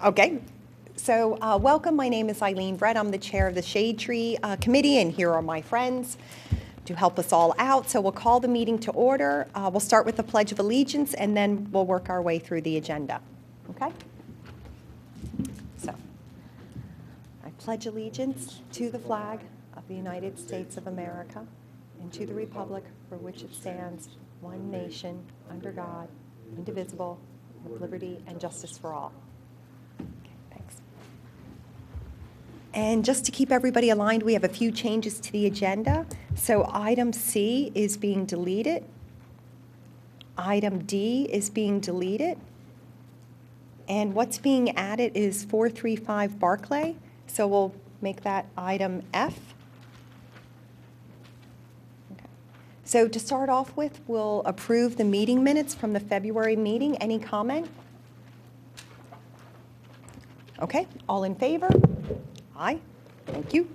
Okay. So welcome. My name is Eileen Brett. I'm the chair of the Shade Tree Committee, and here are my friends to help us all out. So we'll call the meeting to order. We'll start with the Pledge of Allegiance, and then we'll work our way through the agenda. Okay? So I pledge allegiance to the flag of the United States of America and to the republic for which it stands, one nation, under God, indivisible, with liberty and justice for all. And just to keep everybody aligned, we have a few changes to the agenda. So item C is being deleted. Item D is being deleted. And what's being added is 435 Barclay. So we'll make that item F. Okay. So to start off with, we'll approve the meeting minutes from the February meeting. Any comment? Okay, all in favor? Aye. Thank you.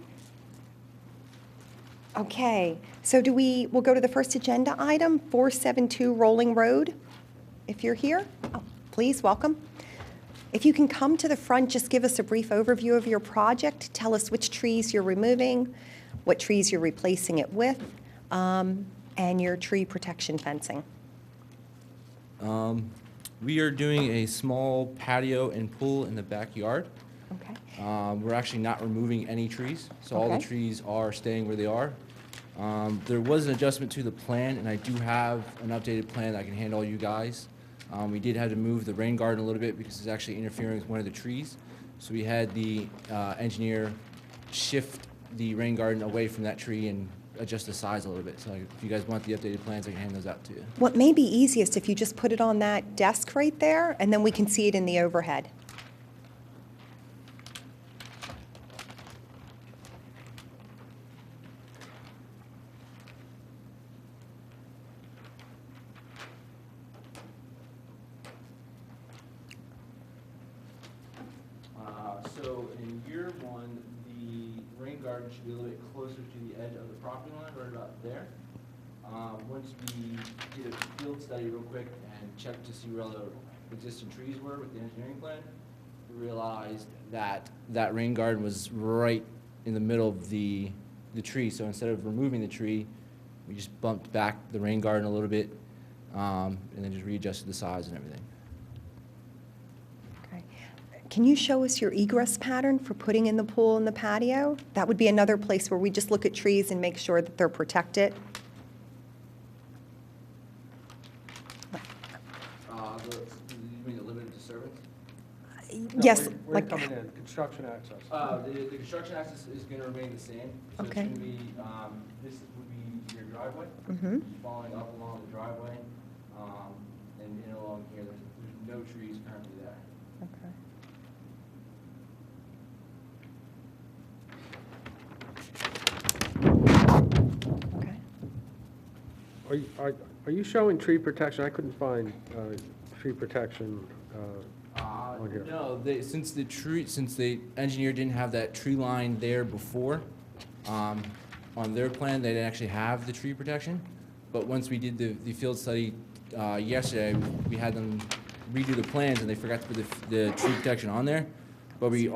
Okay, so we'll go to the first agenda item, 472 Rolling Road. If you're here, please, welcome. If you can come to the front, just give us a brief overview of your project. Tell us which trees you're removing, what trees you're replacing it with, and your tree protection fencing. We are doing a small patio and pool in the backyard. Okay. We're actually not removing any trees, so all the trees are staying where they are. There was an adjustment to the plan, and I do have an updated plan that I can hand all you guys. We did have to move the rain garden a little bit because it's actually interfering with one of the trees. So we had the engineer shift the rain garden away from that tree and adjust the size a little bit. So if you guys want the updated plans, I can hand those out to you. What may be easiest if you just put it on that desk right there, and then we can see it in the overhead. So in year one, the rain garden should be a little bit closer to the edge of the property line, right about there. Once we did a field study real quick and checked to see where all the existing trees were with the engineering plan, we realized that that rain garden was right in the middle of the tree. So instead of removing the tree, we just bumped back the rain garden a little bit and then just readjusted the size and everything. Can you show us your egress pattern for putting in the pool and the patio? That would be another place where we just look at trees and make sure that they're protected. You mean the limited disturbance? Yes. We're coming in, construction access. The construction access is going to remain the same. So Okay. It's going to be, this would be your driveway, Mm-hmm. following up along the driveway, and in along here, there's no trees currently there. Okay. Okay. Are you showing tree protection? I couldn't find tree protection on here. No, since the engineer didn't have that tree line there before, on their plan, they didn't actually have the tree protection. But once we did the field study yesterday, we had them redo the plans, and they forgot to put the tree protection on there. But we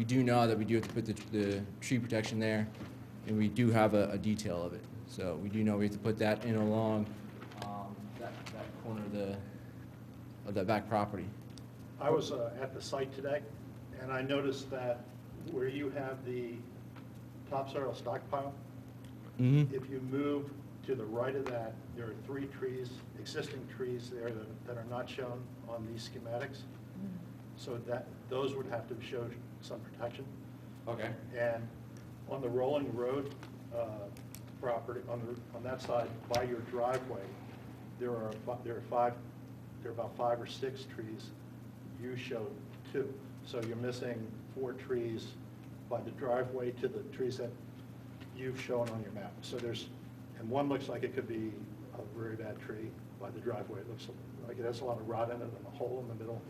do know that we do have to put the tree protection there, and we do have a detail of it. So we do know we have to put that in along that corner of the back property. I was at the site today, and I noticed that where you have the topsoil stockpile, if you move to the right of that, there are 3 trees, existing trees there that are not shown on these schematics. So those would have to show some protection. Okay. And on the Rolling Road property, on that side by your driveway, there are about 5 or 6 trees. You showed 2, so you're missing 4 trees by the driveway to the trees that you've shown on your map. So and one looks like it could be a very bad tree by the driveway. It looks like it has a lot of rot in it and a hole in the middle.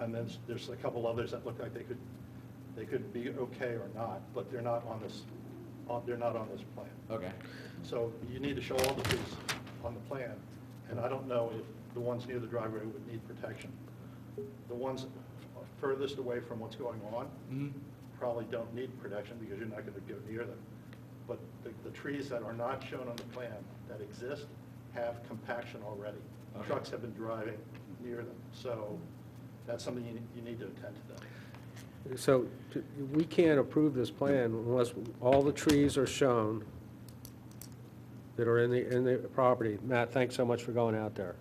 And then there's a couple others that look like they could be okay or not, but they're not on this. They're not on this plan. Okay. So you need to show all the trees on the plan, and I don't know if the ones near the driveway would need protection. The ones furthest away from what's going on probably don't need protection because you're not going to go near them. But the trees that are not shown on the plan that exist have compaction already. Okay. Trucks have been driving near them, so that's something you need to attend to that. So we can't approve this plan unless all the trees are shown that are in the property. Matt, thanks so much for going out there.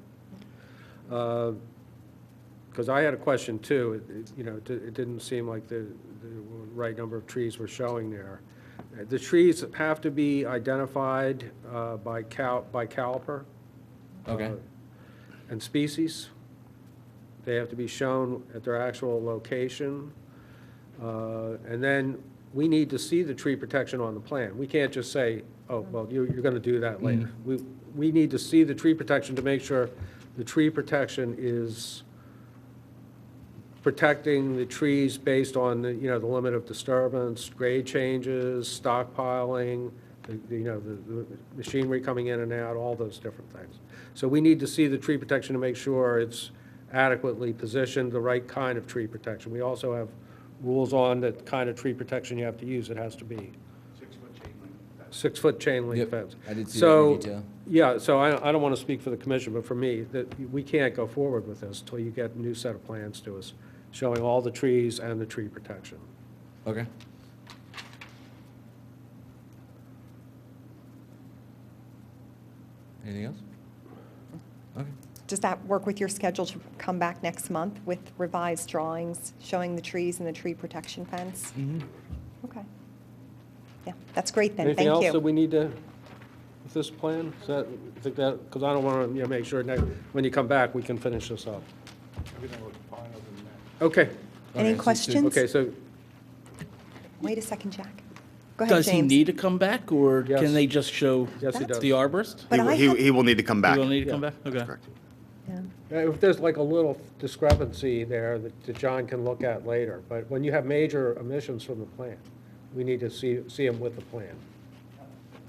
Because I had a question too. It didn't seem like the right number of trees were showing there. The trees have to be identified by caliper. Okay. And species. They have to be shown at their actual location. And then we need to see the tree protection on the plan. We can't just say, oh, well, you're going to do that later. We need to see the tree protection to make sure the tree protection is protecting the trees based on the limit of disturbance, grade changes, stockpiling, the machinery coming in and out, all those different things. So we need to see the tree protection to make sure it's adequately positioned, the right kind of tree protection. We also have rules on the kind of tree protection you have to use. It has to be 6-foot chain link fence. 6-foot chain link Yep, fence. I did see that in detail. Yeah, so I don't want to speak for the commission, but for me, that we can't go forward with this until you get a new set of plans to us, showing all the trees and the tree protection. Okay. Anything else? Okay. Does that work with your schedule to come back next month with revised drawings showing the trees and the tree protection fence? Okay. Yeah, that's great then, thank Anything else that you. we need to, with this plan? Is that, think that, because I don't want to, make sure when you come back, we can finish this up. Everything looks fine other than that. Okay, Any Okay, so- questions? okay, so, Wait a second, Jack. Go ahead, Does he James. need to come back, or Yes. can they just show yes, he does. the arborist? But I have- He will need to come back. He will need to come Yeah. back? Okay. Correct. Yeah. If there's like a little discrepancy there that John can look at later, but when you have major omissions from the plan, we need to see them with the plan.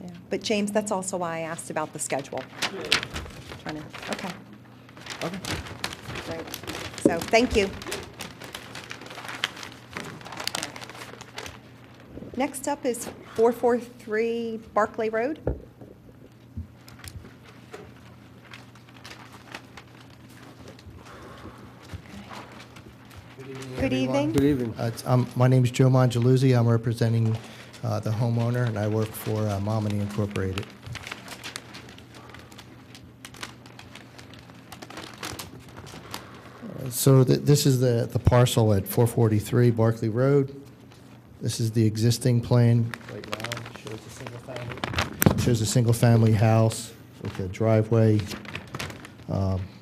Yeah. But James, that's also why I asked about the schedule. Okay, Okay. great. So, thank you. Next up is 443 Barclay Road. Good evening. Good evening. My name is Joe Mongeluzzi. I'm representing the homeowner, and I work for Mominy Incorporated. So this is the parcel at 443 Barclay Road. This is the existing plan right now. Shows a single-family house with a driveway,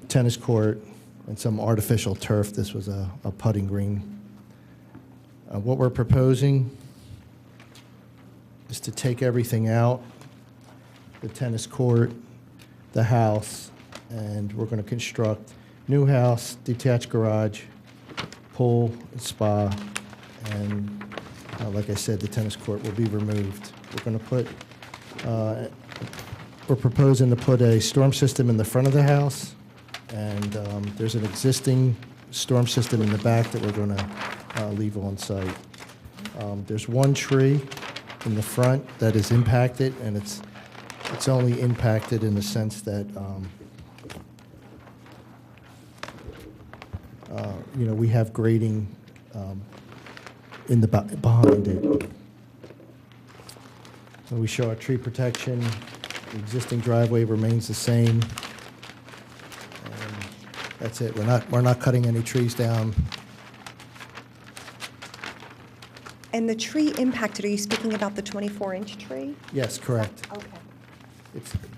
tennis court, and some artificial turf. This was a putting green. What we're proposing is to take everything out, the tennis court, the house, and we're going to construct new house, detached garage, pool, spa, and like I said, the tennis court will be removed. We're going to put, we're proposing to put a storm system in the front of the house, and there's an existing storm system in the back that we're going to leave on site. There's one tree in the front that is impacted, and it's only impacted in the sense that we have grading in the behind it. So we show our tree protection. The existing driveway remains the same. And that's it. We're not cutting any trees down. And the tree impacted, are you speaking about the 24-inch tree? Yes, correct. Okay.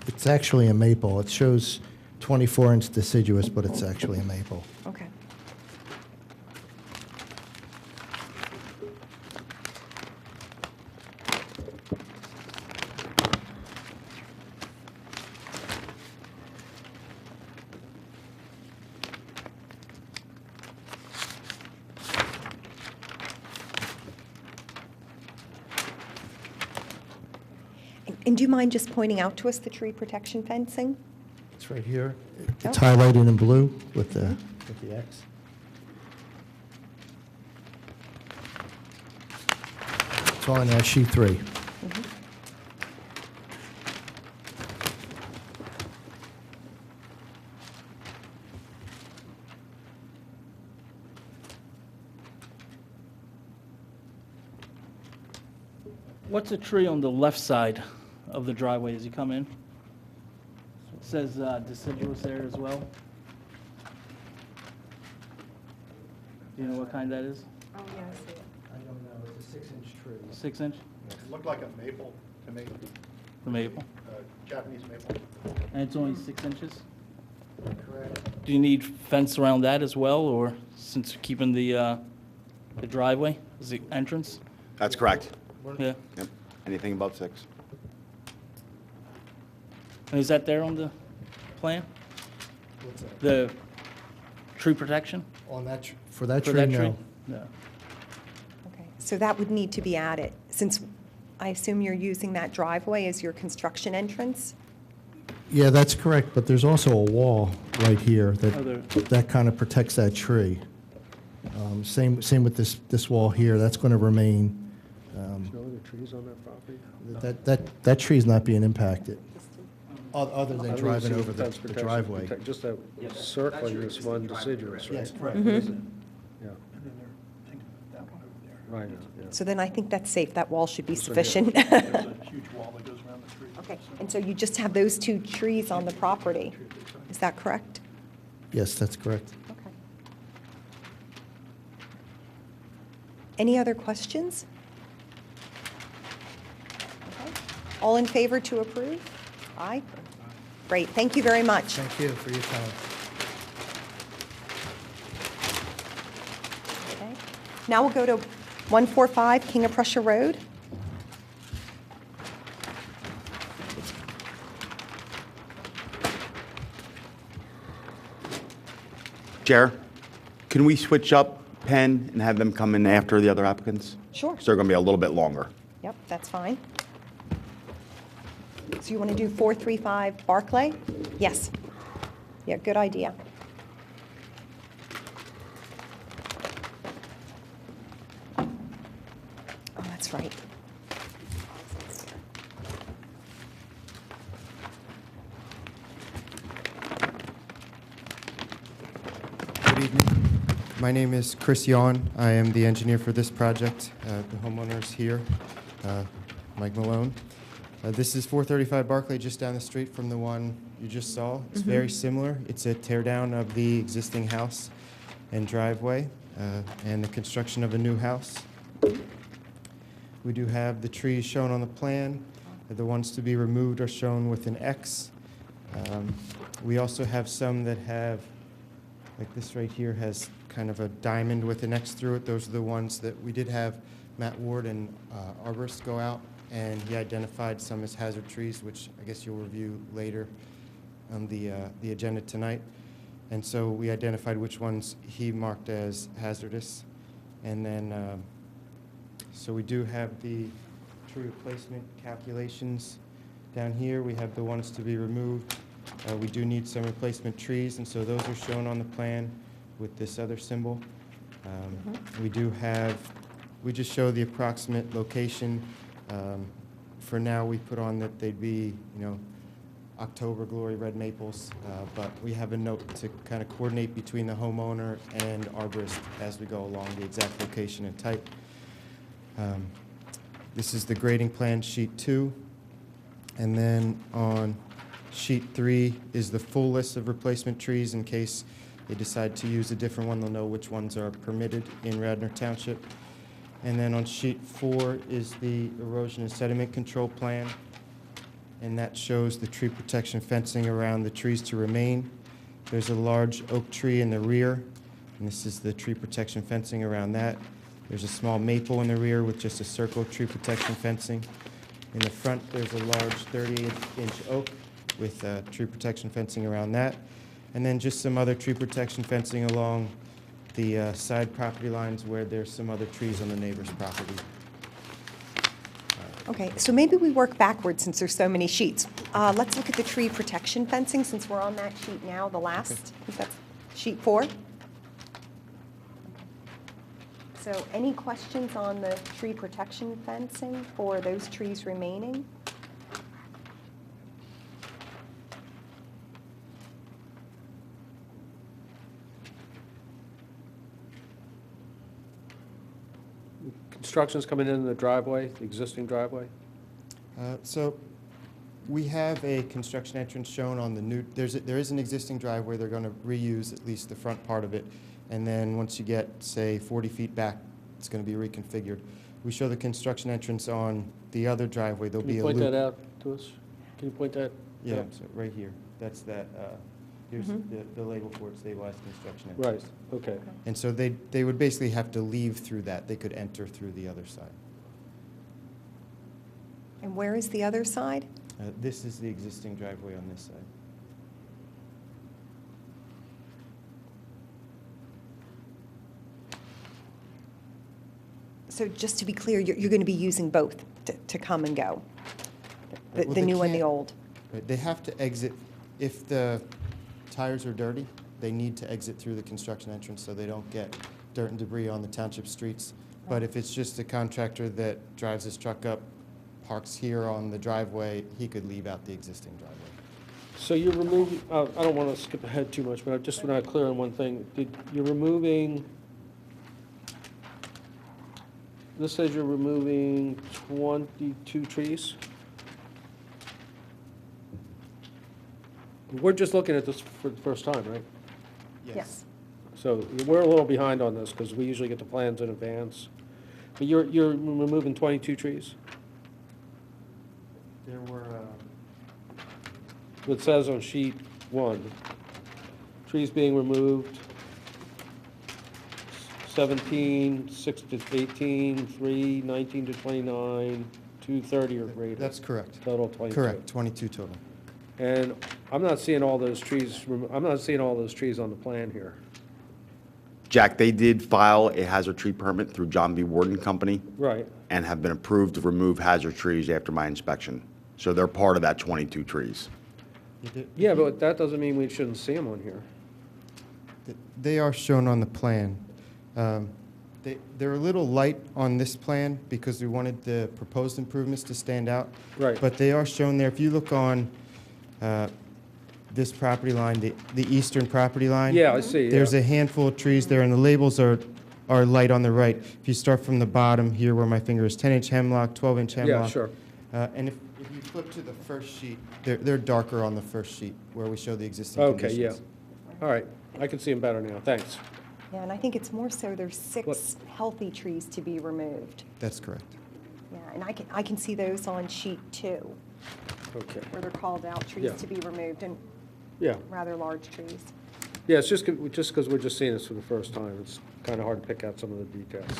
It's actually a maple. It shows 24-inch deciduous, but it's actually a maple. Okay. And do you mind just pointing out to us the tree protection fencing? It's right here. It's Okay. highlighted in blue with the X. It's on sheet 3. What's a tree on the left side of the driveway as you come in? It says deciduous there as well. Do you know what kind that is? Oh, yeah, I see it. I don't know, it's a 6-inch tree. 6 inch? It looked like a maple to me, The maple. Japanese maple. And it's only 6 inches? Correct. Do you need fence around that as well, or since you're keeping the driveway as the entrance? That's correct. Yeah. Yep. Anything above 6. And is that there on the plan? What's that? The tree protection On that, for that for tree, that no. tree? No. Okay, so that would need to be added, since I assume you're using that driveway as your construction entrance? Yeah, that's correct, but there's also a wall right here Oh, there. that kind of protects that tree. Same with this wall here, that's going to remain. There's no other trees on that property? That tree's not being impacted, other I than don't driving see over the fence protection driveway. protect- Just that circling this one deciduous, right? Yes, correct. Yeah. And then they're thinking about that one over there. Right, yeah. So then I think that's safe, that wall should be This one here. sufficient. There's a huge wall that goes around the tree. Okay, and so you just have those 2 trees on the property, is that correct? Yes, that's correct. Okay. Any other questions? Okay. All in favor to approve? Aye. Great, thank you very much. Thank you for your time. Okay. Now we'll go to 145 King of Prussia Road. Chair, can we switch up Penn and have them come in after the other applicants? Sure. So they're going to be a little bit longer. Yep, that's fine. So you want to do 435 Barclay? Yes. Yeah, good idea. Oh, that's right. Good evening. My name is Chris Yawn. I am the engineer for this project. The homeowner's here, Mike Malone. This is 435 Barclay, just down the street from the one you just saw. It's very similar. It's a tear down of the existing house and driveway and the construction of a new house. We do have the trees shown on the plan. The ones to be removed are shown with an X. We also have some that have, like this right here has kind of a diamond with an X through it. Those are the ones that we did have Matt Ward and arborist go out, and he identified some as hazard trees, which I guess you'll review later on the agenda tonight. And so we identified which ones he marked as hazardous. And then, so we do have the tree replacement calculations down here. We have the ones to be removed. We do need some replacement trees, and so those are shown on the plan with this other symbol. We do have, we just show the approximate location. For now, we put on that they'd be, October Glory Red Maples, but we have a note to kind of coordinate between the homeowner and arborist as we go along, the exact location and type. This is the grading plan, sheet 2. And then on sheet 3 is the full list of replacement trees in case they decide to use a different one. They'll know which ones are permitted in Radnor Township. And then on sheet 4 is the erosion and sediment control plan. And that shows the tree protection fencing around the trees to remain. There's a large oak tree in the rear, and this is the tree protection fencing around that. There's a small maple in the rear with just a circle of tree protection fencing. In the front, there's a large 38-inch oak with tree protection fencing around that. And then just some other tree protection fencing along the side property lines where there's some other trees on the neighbor's property. Okay, so maybe we work backwards since there's so many sheets. Let's look at the tree protection fencing since we're on that sheet now, the last. I think that's sheet 4. So any questions on the tree protection fencing for those trees remaining? Construction's coming in the driveway, the existing driveway? So we have a construction entrance shown on the new, there is an existing driveway. They're going to reuse at least the front part of it. And then once you get, say, 40 feet back, it's going to be reconfigured. We show the construction entrance on the other driveway. There'll Can be you a point loop. that out to us? Can you point that? Yeah, out? so right here. That's that, here's the label for it, stabilized construction Right, entrance. okay. And so they would basically have to leave through that. They could enter through the other side. And where is the other side? This is the existing driveway on this side. So just to be clear, you're going to be using both to come and go? The Well, they new and the can't- old? Right, they have to exit, if the tires are dirty, they need to exit through the construction entrance so they don't get dirt and debris on the township streets. But if it's just a contractor that drives his truck up, parks here on the driveway, he could leave out the existing driveway. So you're removing, I don't want to skip ahead too much, but I'm just not clear on one thing. You're removing, this says you're removing 22 trees? We're just looking at this for the first time, right? Yes. So we're a little behind on this because we usually get the plans in advance. But you're removing 22 trees? There were, It says on sheet 1, trees being removed, 17, 6 to 18, 3, 19 to 29, 2, 30 or greater. that's correct. Total 22. Correct, 22 total. And I'm not seeing all those trees, I'm not seeing all those trees on the plan here. Jack, they did file a hazard tree permit through John B. Warden Company Right. and have been approved to remove hazard trees after my inspection. So they're part of that 22 trees. Yeah, but that doesn't mean we shouldn't see them on here. They are shown on the plan. They're a little light on this plan because we wanted the proposed improvements to stand out. Right. But they are shown there. If you look on this property line, the eastern property line. Yeah, I see. There's yeah. a handful of trees there, and the labels are light on the right. If you start from the bottom here where my finger is, 10-inch hemlock, 12-inch hemlock. Yeah, sure. And if you flip to the first sheet, they're darker on the first sheet where we show the existing Okay, conditions. yeah. All right, I can see them better now, thanks. Yeah, and I think it's more so there's 6 What? healthy trees to be removed. That's correct. Yeah, and I can see those on sheet 2, Okay, where they're called out, trees Yeah. to be removed, and yeah. rather large trees. Yeah, it's just because we're just seeing this for the first time, it's kind of hard to pick out some of the details.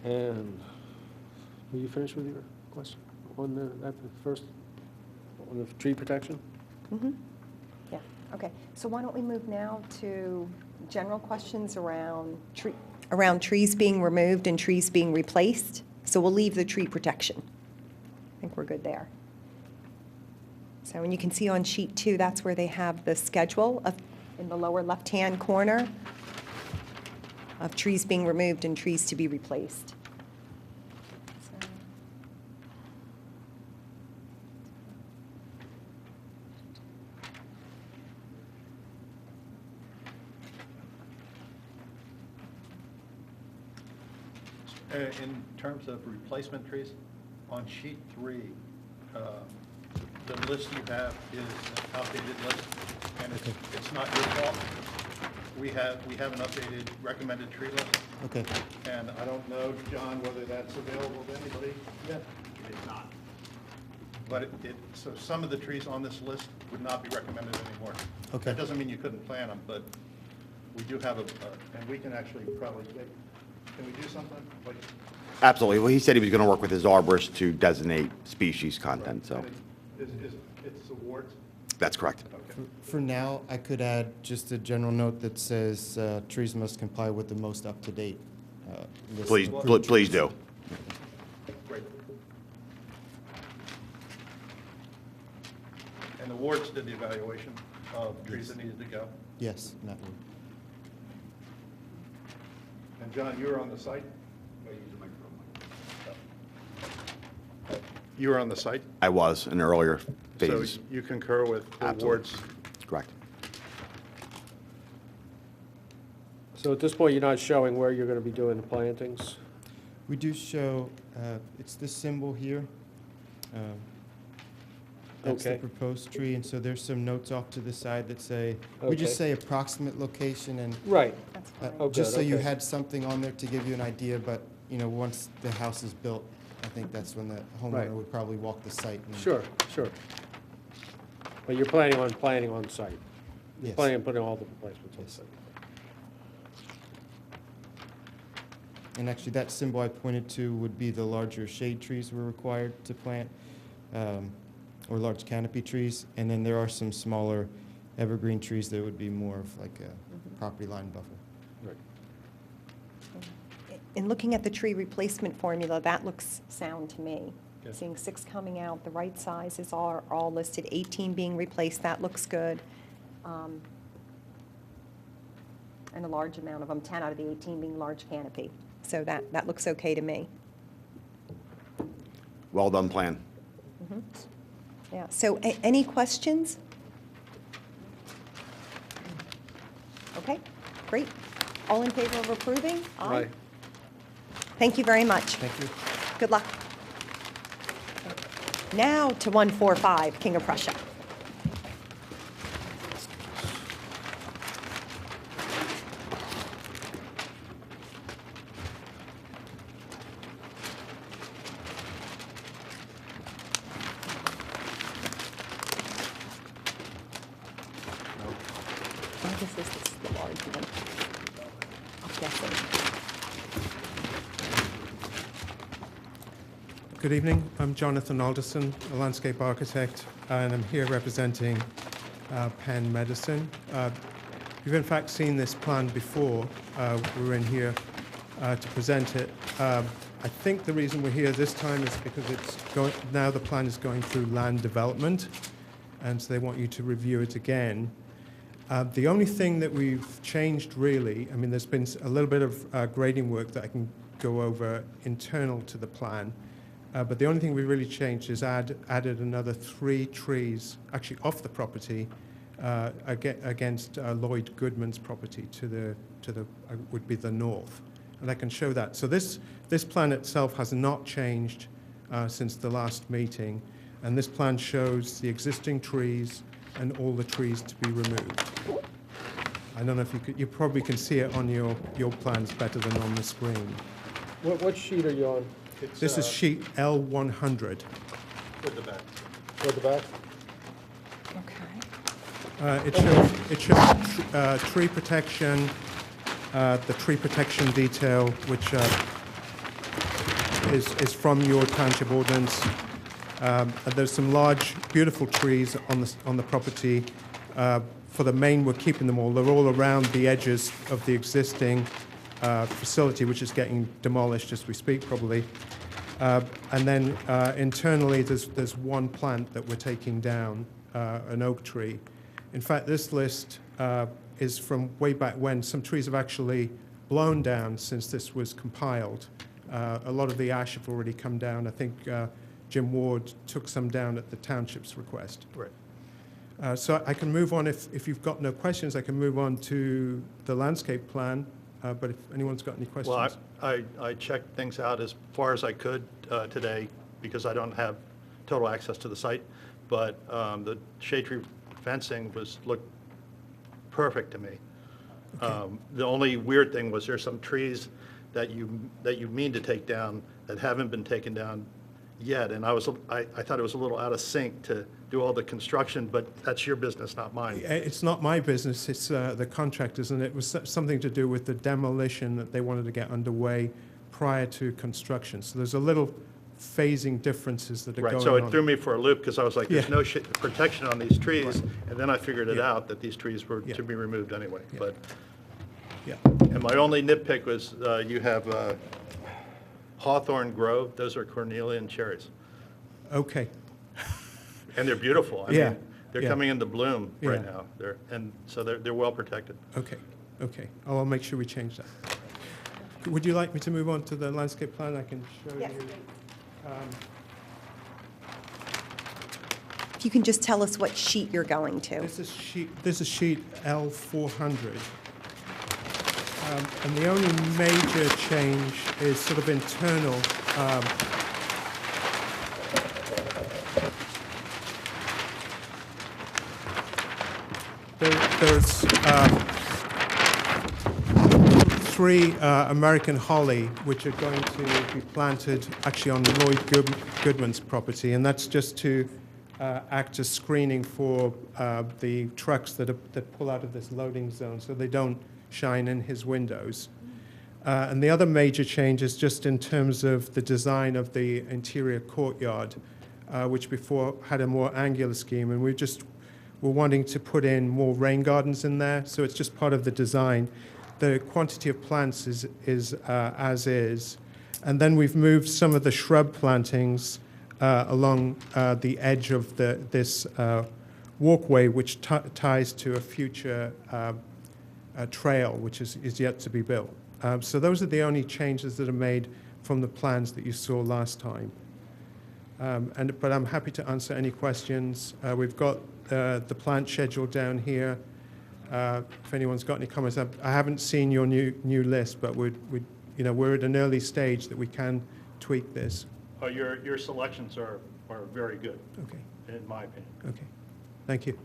And, were you finished with your question on the first, on the tree protection? Yeah, okay. So why don't we move now to general questions around trees being removed and trees being replaced? So we'll leave the tree protection. I think we're good there. So, and you can see on sheet 2, that's where they have the schedule in the lower left-hand corner of trees being removed and trees to be replaced. So- In terms of replacement trees, on sheet 3, the list you have is an updated list, and it's not your fault. We have an updated recommended tree list, Okay. and I don't know, John, whether that's available to anybody yet. It is not. But so some of the trees on this list would not be recommended anymore. Okay. That doesn't mean you couldn't plant them, but we do have and we can actually probably, can we do something? Like, Absolutely. Well, he said he was going to work with his arborist to designate species content, so It's awards? that's correct. Okay. For now, I could add just a general note that says trees must comply with the most up-to-date list. Please, of approved please trees. do. Great. And the wards did the evaluation of trees that needed to go? Yes, in that road. And John, you were on the site? You were on the site? I was in earlier So phases. you concur with the Absolutely. ward's? Correct. So at this point, you're not showing where you're going to be doing the plantings? We do show, it's this symbol here. That's the Okay. proposed tree, and so there's some notes off to the side that say, we just Okay. say approximate location and Right. That's Uh, fine. Oh, just good, so you okay. had something on there to give you an idea, but, you know, once the house is built, I think that's when the Right. homeowner would probably walk the site. and- Sure, sure. But you're planning on site? You're Yes. planning on putting all the replacements on Yes. site? And actually, that symbol I pointed to would be the larger shade trees we're required to plant, or large canopy trees. And then there are some smaller evergreen trees that would be more of like a property line buffer. Right. In looking at the tree replacement formula, that looks sound to me. Yes. Seeing 6 coming out, the right sizes are all listed, 18 being replaced, that looks good. And a large amount of them, 10 out of the 18 being large canopy. So that looks okay to me. Well done plan. Yeah, so any questions? Okay, great. All in favor of approving? Right. Thank you very much. Thank you. Good luck. Now to 145 King of Prussia. Oh, this is the large one. I'm guessing. Good evening. I'm Jonathan Alderson, a landscape architect, and I'm here representing Penn Medicine. You've in fact seen this plan before. We were in here to present it. I think the reason we're here this time is because now the plan is going through land development, and so they want you to review it again. The only thing that we've changed really, I mean, there's been a little bit of grading work that I can go over internal to the plan, but the only thing we really changed is added another 3 trees, actually off the property, against Lloyd Goodman's property to the would be the north, and I can show that. So this plan itself has not changed since the last meeting, and this plan shows the existing trees and all the trees to be removed. I don't know if you probably can see it on your plans better than on the screen. What sheet are you on? This is sheet L100. With the back. Toward the back? Okay. It shows tree protection, the tree protection detail, which is from your township ordinance. And there's some large, beautiful trees on the property. For the main, we're keeping them all. They're all around the edges of the existing facility, which is getting demolished as we speak, probably. And then internally, there's one plant that we're taking down, an oak tree. In fact, this list is from way back when. Some trees have actually blown down since this was compiled. A lot of the ash have already come down. I think Jim Ward took some down at the township's request. Right. So I can move on, if you've got no questions, I can move on to the landscape plan, but if anyone's got any questions. Well, I checked things out as far as I could today because I don't have total access to the site, but the shade tree fencing looked perfect to me. The only weird thing was there's some trees that you mean to take down that haven't been taken down yet, and I thought it was a little out of sync to do all the construction, but that's your business, not mine. It's not my business, it's the contractors, and it was something to do with the demolition that they wanted to get underway prior to construction. So there's a little phasing differences that are going Right, on. so it threw me for a loop because I was like, there's Yeah. no protection on these trees, and then I figured it Yeah. out that these trees were Yeah. to be removed anyway. Yeah. But Yeah. and my only nitpick was you have Hawthorne Grove, those are cornelian cherries, Okay. and they're beautiful. I Yeah. mean, They're Yeah. coming into bloom right Yeah. now. They're well protected. Okay, okay. I'll make sure we change that. Would you like me to move on to the landscape plan? I can show Yes, you. please. um, If you can just tell us what sheet you're going to. This is sheet L400. And the only major change is sort of internal. There's 3 American holly, which are going to be planted actually on Lloyd Goodman's property, and that's just to act as screening for the trucks that pull out of this loading zone, so they don't shine in his windows. And the other major change is just in terms of the design of the interior courtyard, which before had a more angular scheme, and we're wanting to put in more rain gardens in there, so it's just part of the design. The quantity of plants is as is. And then we've moved some of the shrub plantings along the edge of this walkway, which ties to a future trail, which is yet to be built. So those are the only changes that are made from the plans that you saw last time. But I'm happy to answer any questions. We've got the plant schedule down here. If anyone's got any comments, I haven't seen your new list, but we're at an early stage that we can tweak this. Your selections are very good, Okay. in my opinion. Okay. Thank you.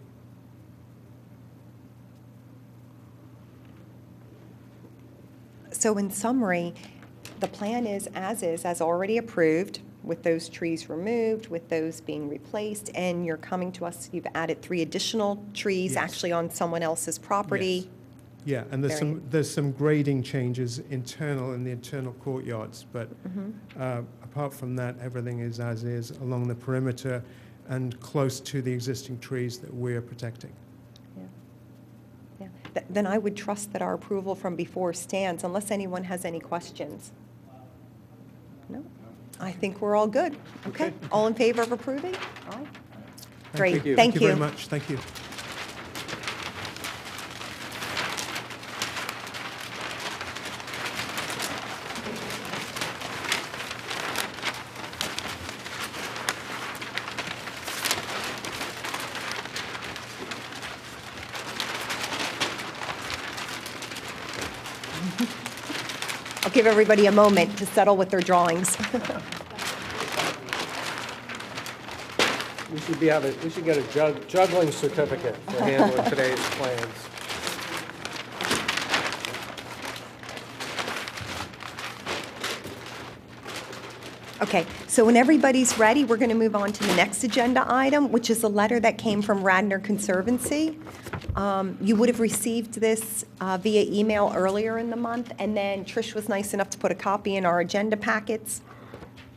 So in summary, the plan is, as already approved, with those trees removed, with those being replaced, and you're coming to us, you've added 3 additional trees Yes. actually on someone else's property. Yes. Yeah, and there's some grading changes in the internal courtyards, but apart from that, everything is as is along the perimeter and close to the existing trees that we're protecting. Yeah. Then I would trust that our approval from before stands, unless anyone has any questions. No? I think we're all good. Okay? All in favor of approving? All right. Great, thank you. Thank you very much. Thank you. I'll give everybody a moment to settle with their drawings. We should get a juggling certificate for handling today's plans. Okay, so when everybody's ready, we're going to move on to the next agenda item, which is a letter that came from Radnor Conservancy. You would have received this via email earlier in the month, and then Trish was nice enough to put a copy in our agenda packets,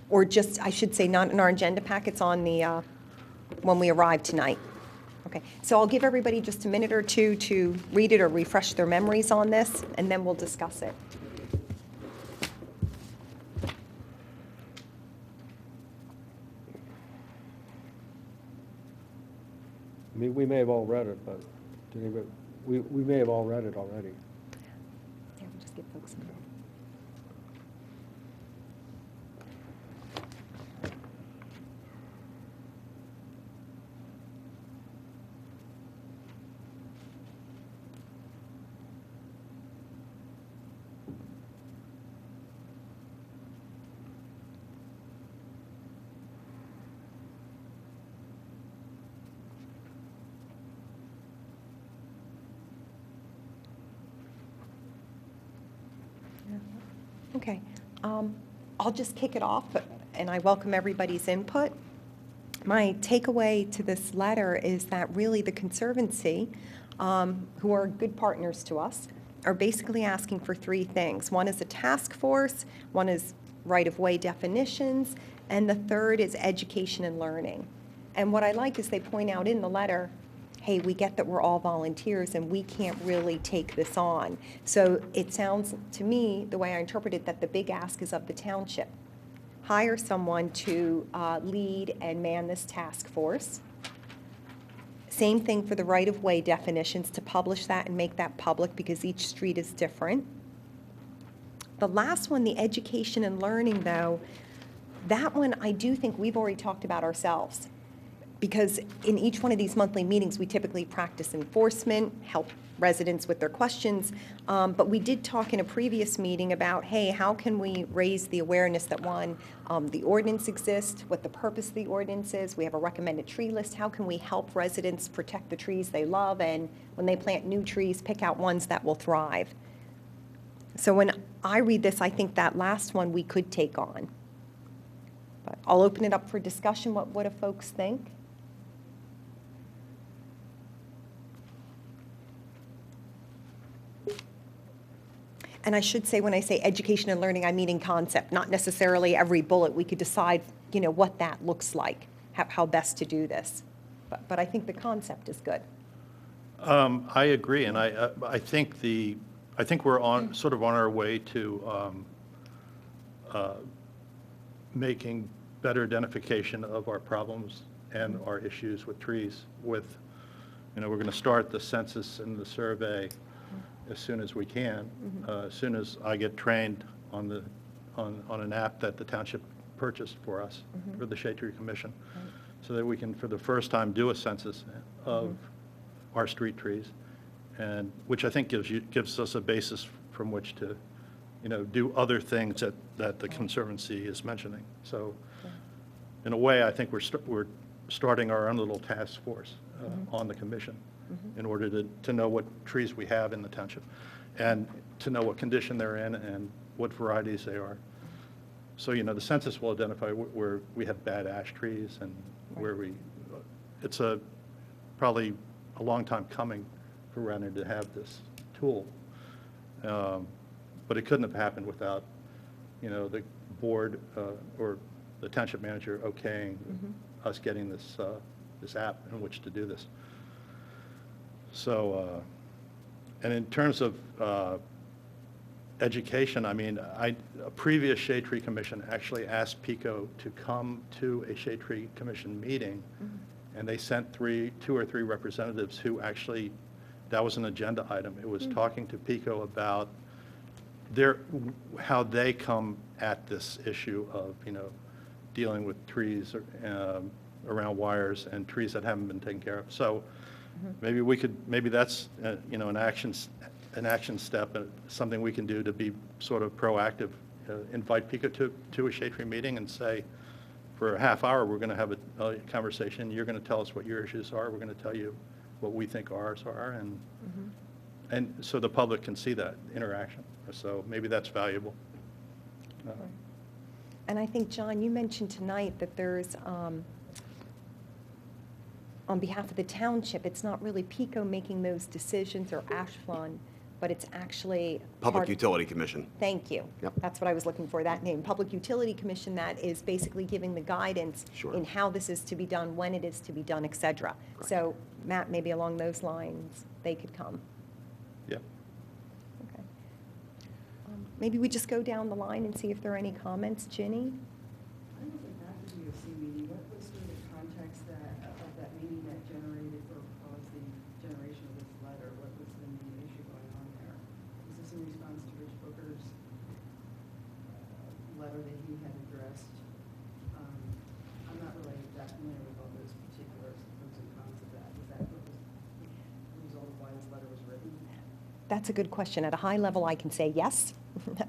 or just, I should say, not in our agenda packets, on the, when we arrived tonight. Okay, so I'll give everybody just a minute or two to read it or refresh their memories on this, and then we'll discuss it. I mean, we may have all read it, but we may have all read it already. Yeah, we'll just give folks a minute. Okay, I'll just kick it off, and I welcome everybody's input. My takeaway to this letter is that really the Conservancy, who are good partners to us, are basically asking for 3 things. One is a task force, one is right-of-way definitions, and the third is education and learning. And what I like is they point out in the letter, hey, we get that we're all volunteers and we can't really take this on. So it sounds to me, the way I interpret it, that the big ask is of the township. Hire someone to lead and man this task force. Same thing for the right-of-way definitions, to publish that and make that public because each street is different. The last one, the education and learning, though, that one I do think we've already talked about ourselves. Because in each one of these monthly meetings, we typically practice enforcement, help residents with their questions. But we did talk in a previous meeting about, hey, how can we raise the awareness that, one, the ordinance exists, what the purpose of the ordinance is, we have a recommended tree list, how can we help residents protect the trees they love, and when they plant new trees, pick out ones that will thrive. So when I read this, I think that last one we could take on. But I'll open it up for discussion. What do folks think? And I should say, when I say education and learning, I mean in concept, not necessarily every bullet. We could decide, what that looks like, how best to do this. But I think the concept is good. I agree, and I think we're sort of on our way to making better identification of our problems and our issues with trees. We're going to start the census and the survey as soon as we can, as soon as I get trained on an app that the township purchased for us, for the Shade Tree Commission, so that we can, for the first time, do a census of our street trees, and which I think gives us a basis from which to, do other things that the Conservancy is mentioning. So, in a way, I think we're starting our own little task force on the commission, in order to know what trees we have in the township, and to know what condition they're in and what varieties they are. So, the census will identify where we have bad ash trees and where it's probably a long time coming for Radnor to have this tool. But it couldn't have happened without, the board or the township manager okaying us getting this app in which to do this. So, and in terms of education, I mean, a previous Shade Tree Commission actually asked PICO to come to a Shade Tree Commission meeting, and they sent 2 or 3 representatives who actually, that was an agenda item. It was talking to PICO about how they come at this issue of, dealing with trees around wires and trees that haven't been taken care of. So maybe that's, an action step, something we can do to be sort of proactive, invite PICO to a Shade Tree meeting and say, for a half hour, we're going to have a conversation. You're going to tell us what your issues are. We're going to tell you what we think ours are, and so the public can see that interaction. So maybe that's valuable. And I think, John, you mentioned tonight that there's, on behalf of the township, it's not really PICO making those decisions or Ashland, but it's actually Public Utility Commission. Thank you. Yep. That's what I was looking for, that name. Public Utility Commission, that is basically giving the guidance in how this is to be done, when it is to be done, et cetera. Correct. So, Matt, maybe along those lines, they could come. Yep. Okay. Maybe we just go down the line and see if there are any comments. Ginny? I wasn't at the DOC meeting. What was sort of the context of that meeting that generated or caused the generation of this letter? What was the main issue going on there? Was this in response to Rich Booker's letter that he had addressed? I'm not really that familiar with all those particulars, pros and cons of that. Is that what was the result of why this letter was written? That's a good question. At a high level, I can say yes.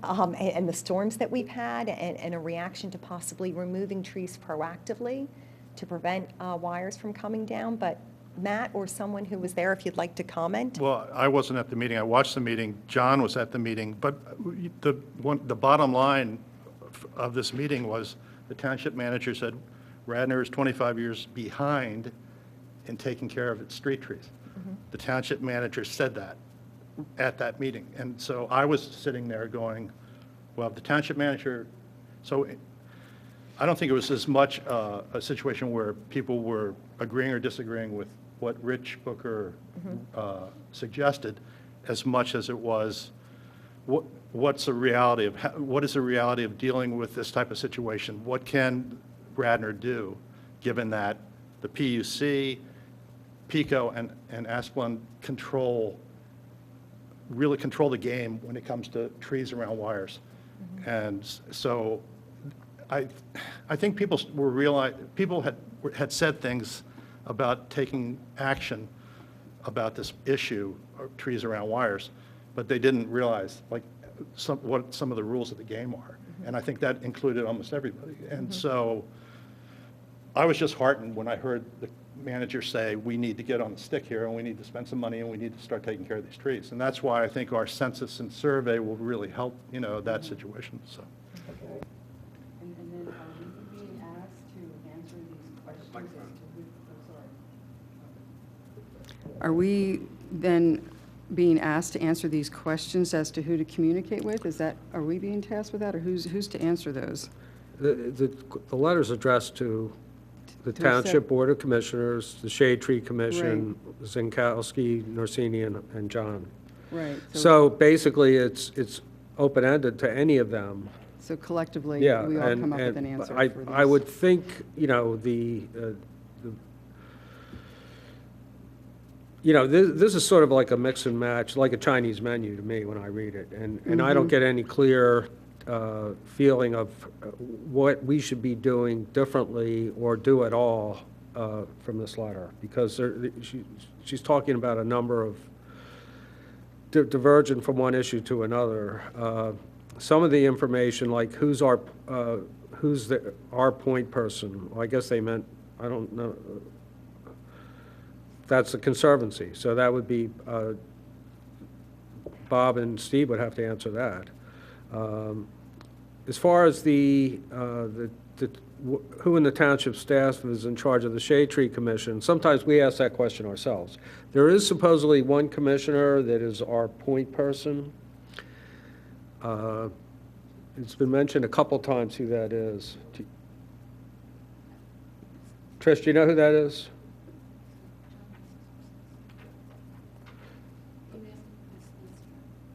And the storms that we've had, and a reaction to possibly removing trees proactively to prevent wires from coming down. But Matt or someone who was there, if you'd like to comment. Well, I wasn't at the meeting. I watched the meeting. John was at the meeting. But the bottom line of this meeting was the township manager said Radnor is 25 years behind in taking care of its street trees. The township manager said that at that meeting. And so I was sitting there going, well, the township manager, so I don't think it was as much a situation where people were agreeing or disagreeing with what Rich Booker suggested, as much as it was what's the reality of what is the reality of dealing with this type of situation? What can Radnor do, given that the PUC, PICO and Asplund really control the game when it comes to trees around wires. And so I think people had said things about taking action about this issue of trees around wires, but they didn't realize like what some of the rules of the game are. And I think that included almost everybody. And so I was just heartened when I heard the manager say, we need to get on the stick here, and we need to spend some money, and we need to start taking care of these trees. And that's why I think our census and survey will really help, that situation, so. And then are we being asked to answer these questions as to who, Are we then being asked to answer these questions as to who to communicate with? Are we being tasked with that, or who's to answer those? The letter's addressed to the Township Board of Commissioners, the Shade Tree Commission, Zinkowski, Norsini, and John. Right. So basically, it's open-ended to any of them. So collectively, Yeah, we all and- come up with and an answer I for I these. would think, this is sort of like a mix and match, like a Chinese menu to me when I read it. And I don't get any clear feeling of what we should be doing differently or do at all from this letter. Because she's talking about a number of divergent from one issue to another. Some of the information, like who's our point person, well, I guess they meant, I don't know, that's the Conservancy. So that would be, Bob and Steve would have to answer that. As far as who in the township staff is in charge of the Shade Tree Commission, sometimes we ask that question ourselves. There is supposedly one commissioner that is our point person. It's been mentioned a couple times who that is. Trish, do you know who that is?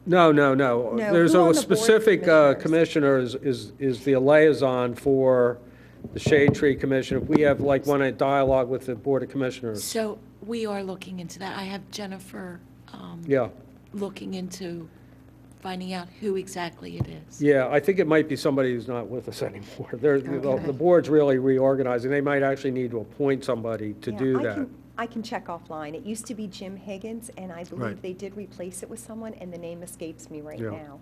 No. There's who on a the board of specific commissioner commissioners? is the liaison for the Shade Tree Commission. If we have like one at dialogue with the Board of Commissioners. So we are looking into that. I have Jennifer Yeah, looking into finding out who exactly it is. yeah, I think it might be somebody who's not with us anymore. The board's really reorganizing. They might actually need to appoint somebody to Yeah, do I that. I can check offline. It used to be Jim Higgins, and I believe Right. they did replace it with someone, and the name escapes me right Yeah. now.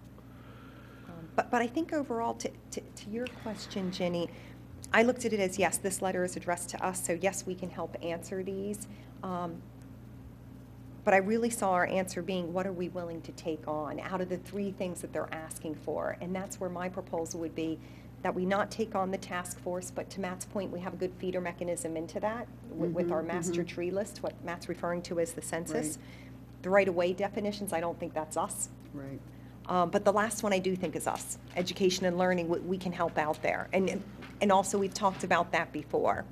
But I think overall, to your question, Ginny, I looked at it as, yes, this letter is addressed to us, so yes, we can help answer these. But I really saw our answer being, what are we willing to take on out of the three things that they're asking for? And that's where my proposal would be, that we not take on the task force, but to Matt's point, we have a good feeder mechanism into that with our master tree list, what Matt's referring to as the census. Right. The right-of-way definitions, I don't think that's us. Right. But the last one I do think is us. Education and learning, we can help out there. And also, we've talked about that before,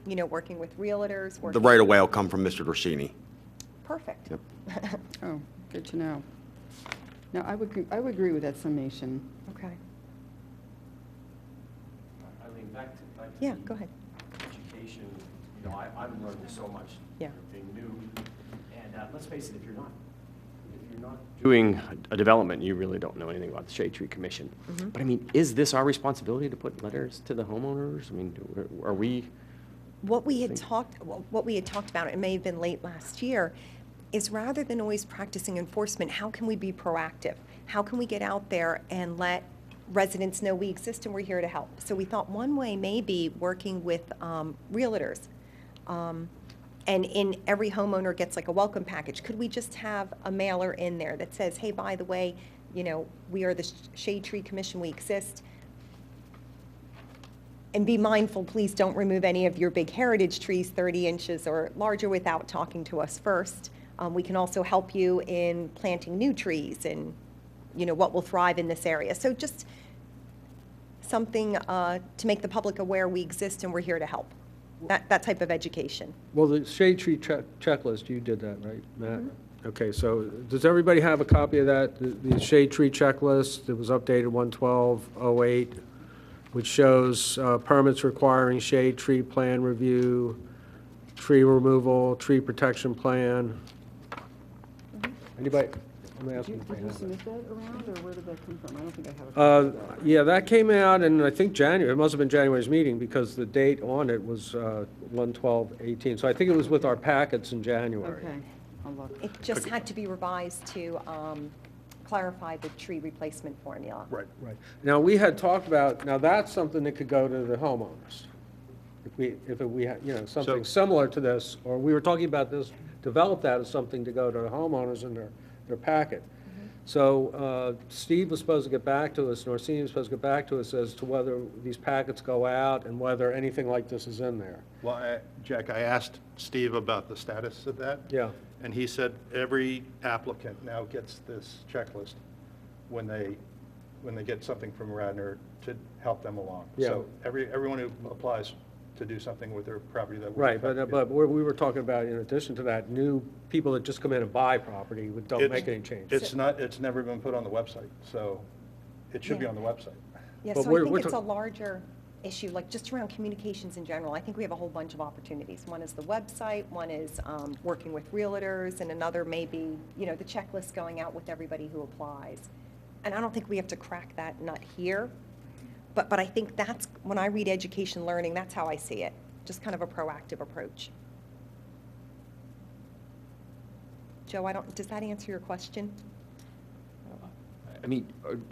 working with realtors. The working- right-of-way will come from Mr. Dorsini. Perfect. Yep. Oh, good to know. No, I would agree with that summation. Okay. Eileen, back to Yeah, the go ahead. education, I'm learning so much. Yeah. Being new, and let's face it, if you're not doing a development, you really don't know anything about the Shade Tree Commission. Mm-hmm. But I mean, is this our responsibility to put letters to the homeowners? I mean, are we? What we had talked about, it may have been late last year, is rather than always practicing enforcement, how can we be proactive? How can we get out there and let residents know we exist and we're here to help? So we thought one way may be working with realtors. And in every homeowner gets like a welcome package. Could we just have a mailer in there that says, hey, by the way, we are the Shade Tree Commission, we exist. And be mindful, please don't remove any of your big heritage trees 30 inches or larger without talking to us first. We can also help you in planting new trees and, what will thrive in this area. So just something to make the public aware we exist and we're here to help. That type of education. Well, the Shade Tree checklist, you did that, right, Matt? Okay, so does everybody have a copy of that? The Shade Tree checklist that was updated 1/12/08, which shows permits requiring shade tree plan review, tree removal, tree protection plan. Anybody? I'm asking if they Did you have it. submit that around, or where did that come from? I don't think I have a copy of that. Yeah, that came out in, I think, January. It must have been January's meeting because the date on it was 1/12/18. So I think it was with our packets in January. Okay, I'll look. It just had to be revised to clarify the tree replacement formula. Right. Now, we had talked about, now that's something that could go to the homeowners. If we had, you know, something similar to this, or we were talking about this, develop that as something to go to the homeowners in their packet. So Steve was supposed to get back to us, Norsini was supposed to get back to us as to whether these packets go out and whether anything like this is in there. Well, Jack, I asked Steve about the status of that. Yeah. And he said every applicant now gets this checklist when they get something from Radnor to help them along. Yeah. So everyone who applies to do something with their property that. Right, but we were talking about, in addition to that, new people that just come in and buy property don't make any changes. It's never been put on the website, so it should be Yeah. on the website. Yeah, But so we're- I think we're it's a talk- larger issue, like just around communications in general. I think we have a whole bunch of opportunities. One is the website, one is working with realtors, and another may be, you know, the checklist going out with everybody who applies. And I don't think we have to crack that nut here, but I think that's, when I read education learning, that's how I see it, just kind of a proactive approach. Joe, does that answer your question? I mean,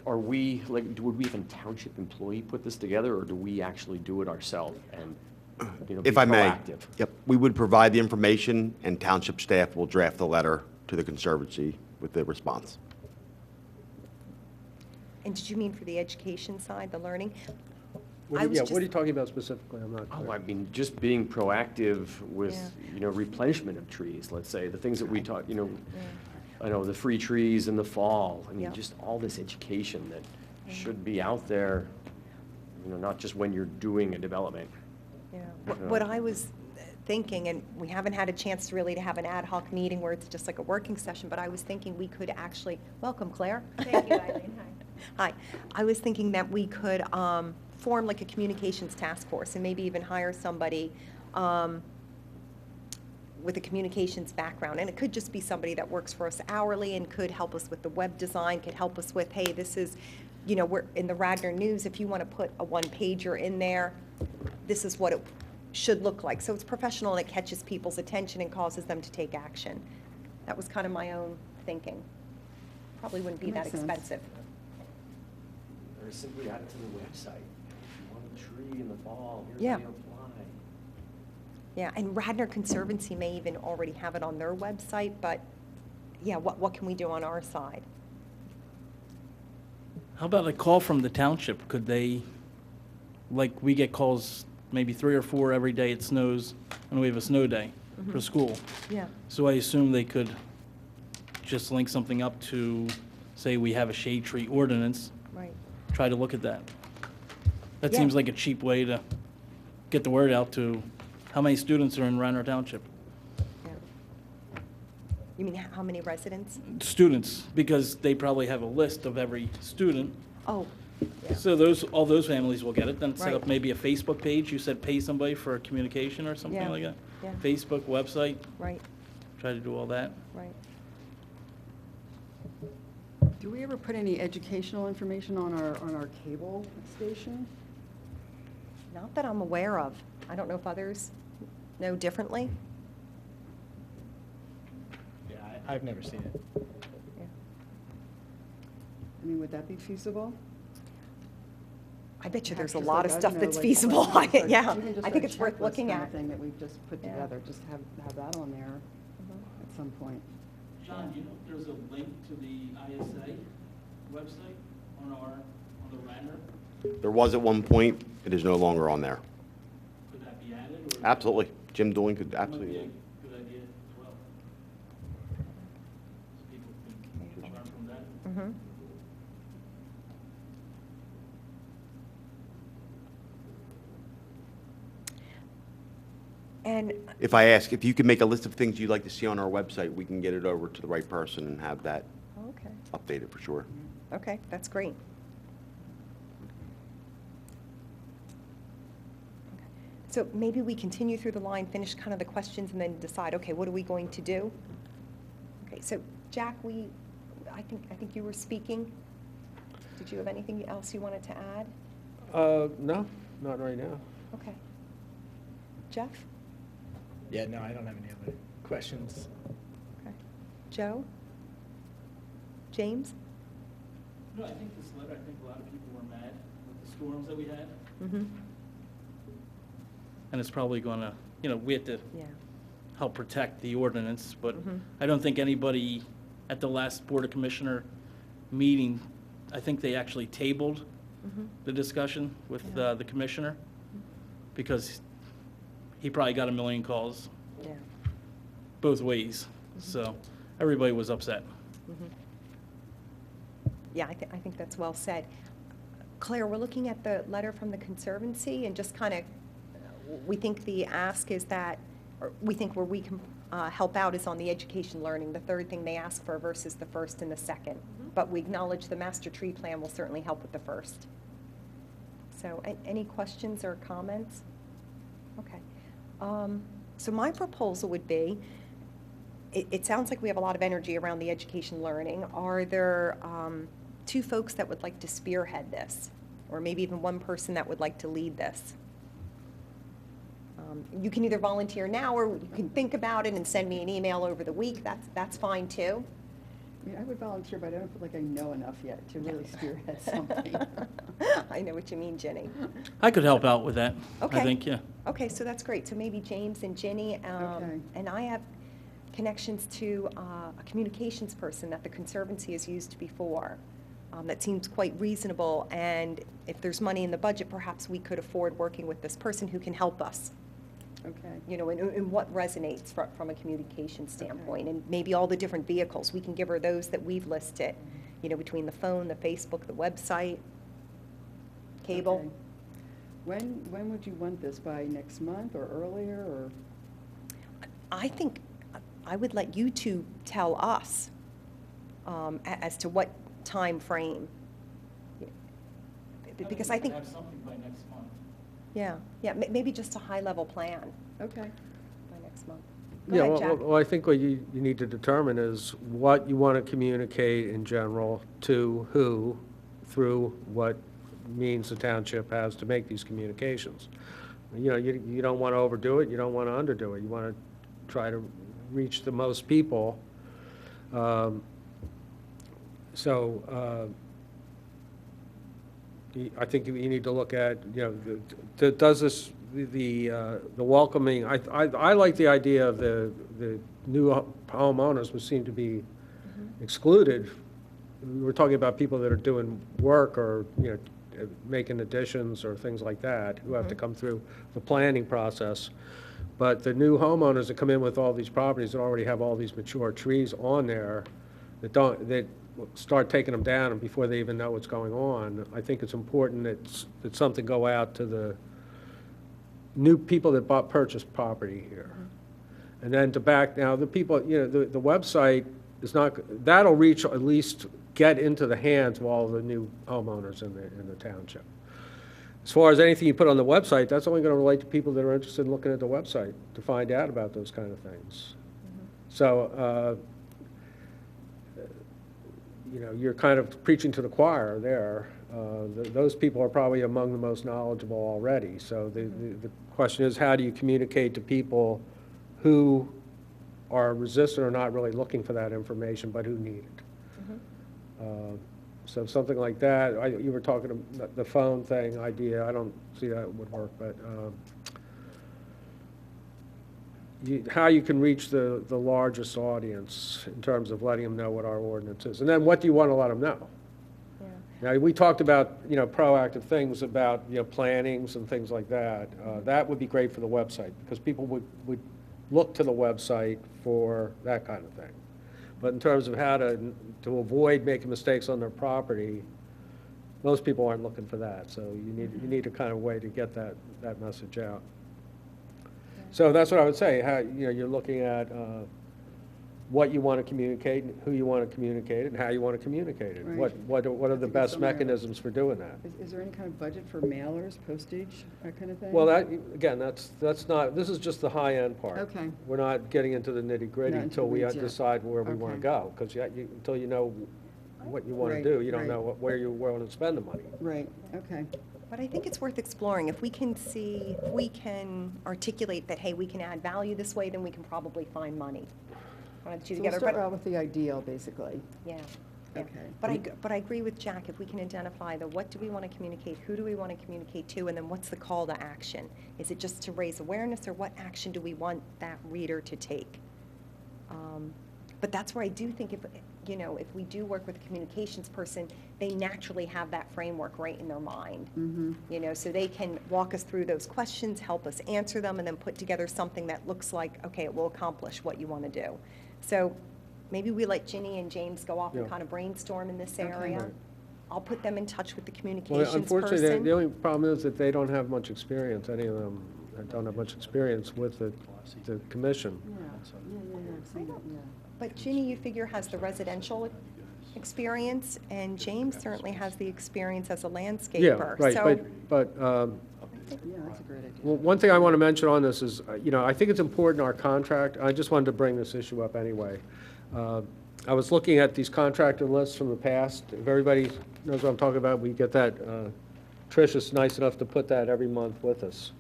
are we, like, would we have a township employee put this together, or do we actually do it ourselves and, you know, be If I may, proactive? yep, we would provide the information, and township staff will draft the letter to the Conservancy with the response. And did you mean for the education side, the learning? What I are was you just- talking about specifically? I'm not Oh, clear. I mean, just being proactive with, Yeah. you know, replenishment of trees, let's say, the things that we talk, you know, I know, the free trees in the fall. I mean, Yeah. just all this education that should be out there, you know, not just when you're doing a development. Yeah, what I was thinking, and we haven't had a chance really to have an ad hoc meeting where it's just like a working session, but I was thinking we could actually, welcome, Claire. Thank you, Eileen. Hi. Hi. I was thinking that we could form like a communications task force and maybe even hire somebody with a communications background. And it could just be somebody that works for us hourly and could help us with the web design, could help us with, hey, this is, you know, we're in the Radnor News, if you want to put a one-pager in there, this is what it should look like. So it's professional and it catches people's attention and causes them to take action. That was kind of my own thinking. Probably wouldn't be that Makes sense. expensive. Or simply add it to the website. If you want a tree in the fall, here's Yeah. how you apply. Yeah, and Radnor Conservancy may even already have it on their website, but yeah, what can we do on our side? How about a call from the township? Could they, like, we get calls maybe 3 or 4 every day it snows, and we have a snow day for school. Yeah. So I assume they could just link something up to, say, we have a shade tree ordinance, Right. try to look at that. That Yeah. seems like a cheap way to get the word out to how many students are in Radnor Township. Yeah. You mean how many residents? Students, because they probably have a list of every student. Oh, yeah. So all those families will get it, then set up Right. maybe a Facebook page, you said pay somebody for a communication or something Yeah, like that? yeah. Facebook, website, Right, try to do all that. right. Do we ever put any educational information on our cable station? Not that I'm aware of. I don't know if others know differently. Yeah, I've never seen it. Yeah. I mean, would that be feasible? I bet you Perhaps there's a just lot like of a, stuff you know, that's like- feasible. like just a- Yeah, even just I think a it's worth checklist looking kind of at. thing that we've just put Yeah. together, just have that on there at some point. John, do you know if there's a link to the ISA website on the Radnor? There was at one point, it is no longer on there. Could that be added, or? Absolutely. Jim Dooling could That might be absolutely. a good idea as well. So people can learn from that. Mhm. And If I ask, if you could make a list of things you'd like to see on our website, we can get it over to the right person and have that okay, updated for sure. okay, that's great. Okay. So maybe we continue through the line, finish kind of the questions, and then decide, okay, what are we going to do? Okay, so Jack, I think you were speaking. Did you have anything else you wanted to add? No, not right now. Okay. Jeff? Yeah, no, I don't have any other questions. Okay. Joe? James? No, I think this letter, I think a lot of people were mad with the storms that we had. Mm-hmm. And it's probably gonna, we have to Yeah. help protect the ordinance, but Mhm. I don't think anybody at the last Board of Commissioner meeting, I think they actually tabled Mhm. the discussion with Yeah. the commissioner, because he probably got a million calls Yeah. both ways, so everybody was upset. Mhm. Yeah, I think that's well said. Claire, we're looking at the letter from the Conservancy, and just kind of, we think the ask is that, or we think where we can help out is on the education learning, the third thing they ask for versus the first and the second. But we acknowledge the master tree plan will certainly help with the first. So any questions or comments? Okay. So my proposal would be, it sounds like we have a lot of energy around the education learning. Are there two folks that would like to spearhead this? Or maybe even one person that would like to lead this? You can either volunteer now, or you can think about it and send me an email over the week. That's fine too. I mean, I would volunteer, but I don't feel like I know enough yet to really spearhead something. I know what you mean, Ginny. I could help out with that, Okay. I think, yeah. Okay, so that's great. So maybe James and Ginny, Okay. and I have connections to a communications person that the Conservancy has used before. That seems quite reasonable, and if there's money in the budget, perhaps we could afford working with this person who can help us. Okay. In what resonates from a communication standpoint, and maybe all the different vehicles. We can give her those that we've listed, between the phone, the Facebook, the website, cable. Okay. When would you want this, by next month or earlier, or? I think I would let you two tell us as to what time frame. Because I think, Have something by next month. yeah, maybe just a high-level plan Okay. by next month. Go Yeah, ahead, Jack. well, I think what you need to determine is what you want to communicate in general to who, through what means the township has to make these communications. You don't want to overdo it, you don't want to underdo it. You want to try to reach the most people. I think you need to look at, does this, the welcoming, I like the idea of the new homeowners who seem to be excluded. We're talking about people that are doing work or, making additions or things like that, who have to come through the planning process. But the new homeowners that come in with all these properties that already have all these mature trees on there, that start taking them down and before they even know what's going on, I think it's important that something go out to the new people that purchased property here. And then now the people, the website is not, that'll reach, at least get into the hands of all the new homeowners in the township. As far as anything you put on the website, that's only going to relate to people that are interested in looking at the website to find out about those kind of things. So, you're kind of preaching to the choir there. Those people are probably among the most knowledgeable already. So the question is, how do you communicate to people who are resistant or not really looking for that information, but who need it? So something like that. You were talking about the phone thing idea. I don't see that would work, but how you can reach the largest audience in terms of letting them know what our ordinance is. And then what do you want to let them know? Yeah. Now, we talked about, proactive things about, plannings and things like that. That would be great for the website, because people would look to the website for that kind of thing. But in terms of how to avoid making mistakes on their property, most people aren't looking for that. So you need a kind of way to get that message out. So that's what I would say. How, you're looking at what you want to communicate, and who you want to communicate it, and how you want to communicate it. Right. What are the That's a good best summary. mechanisms for doing that? Is there any kind of budget for mailers, postage, that kind of thing? Well, that, again, that's not, this is just the high-end part. Okay. We're not getting into the nitty-gritty Not into until the we weeds yet. decide where we want to Okay. go, because until you know what you want to Right, do, you don't right. know where you want to spend the money. Right, okay. But I think it's worth exploring. If we can articulate that, hey, we can add value this way, then we can probably find money. One of the two So we'll together. start But out with the ideal, basically. yeah. Yeah. Okay. But I agree with Jack. If we can identify the what do we want to communicate, who do we want to communicate to, and then what's the call to action? Is it just to raise awareness, or what action do we want that reader to take? But that's where I do think if we do work with a communications person, they naturally have that framework right in their mind. So they can walk us through those questions, help us answer them, and then put together something that looks like, okay, it will accomplish what you want to do. So maybe we let Ginny and James go off and Yeah. kind of brainstorm in this Okay. area. Right. I'll put them in touch with the Well, communications unfortunately, person. the only problem is that they don't have much experience, any of them don't have much experience with the commission. Yeah, I've seen that, yeah. But Ginny, you figure, has the residential experience, and James certainly has the experience as a landscaper. Yeah, right, So but Yeah, that's a great idea. well, one thing I want to mention on this is, I think it's important our contract, I just wanted to bring this issue up anyway. I was looking at these contractor lists from the past. If everybody knows what I'm talking about, we get that, Trish is nice enough to put that every month with us.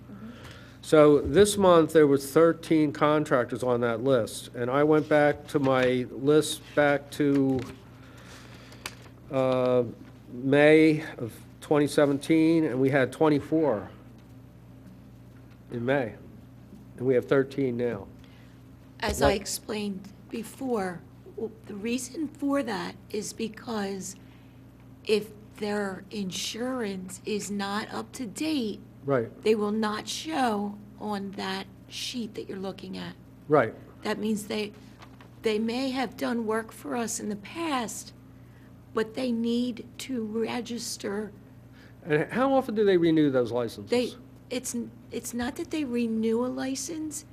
So this month, there was 13 contractors on that list, and I went back to my list back to May of 2017, and we had 24 in May, and we have 13 now. As I explained before, the reason for that is because if their insurance is not up to date, Right, they will not show on that sheet that you're looking at. right. That means they may have done work for us in the past, but they need to register. And how often do they renew those licenses? It's not that they renew a license.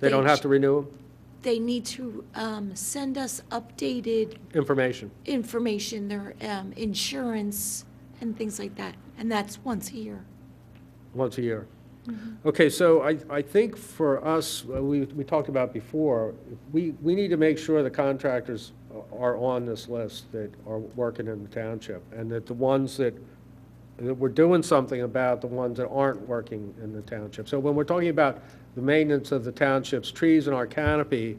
They don't have to renew them? They need to send us updated Information. information, their insurance and things like that, and that's once a year. Once a year. Okay, so I think for us, we talked about before, we need to make sure the contractors are on this list that are working in the township, and that the ones that we're doing something about the ones that aren't working in the township. So when we're talking about the maintenance of the township's trees and our canopy,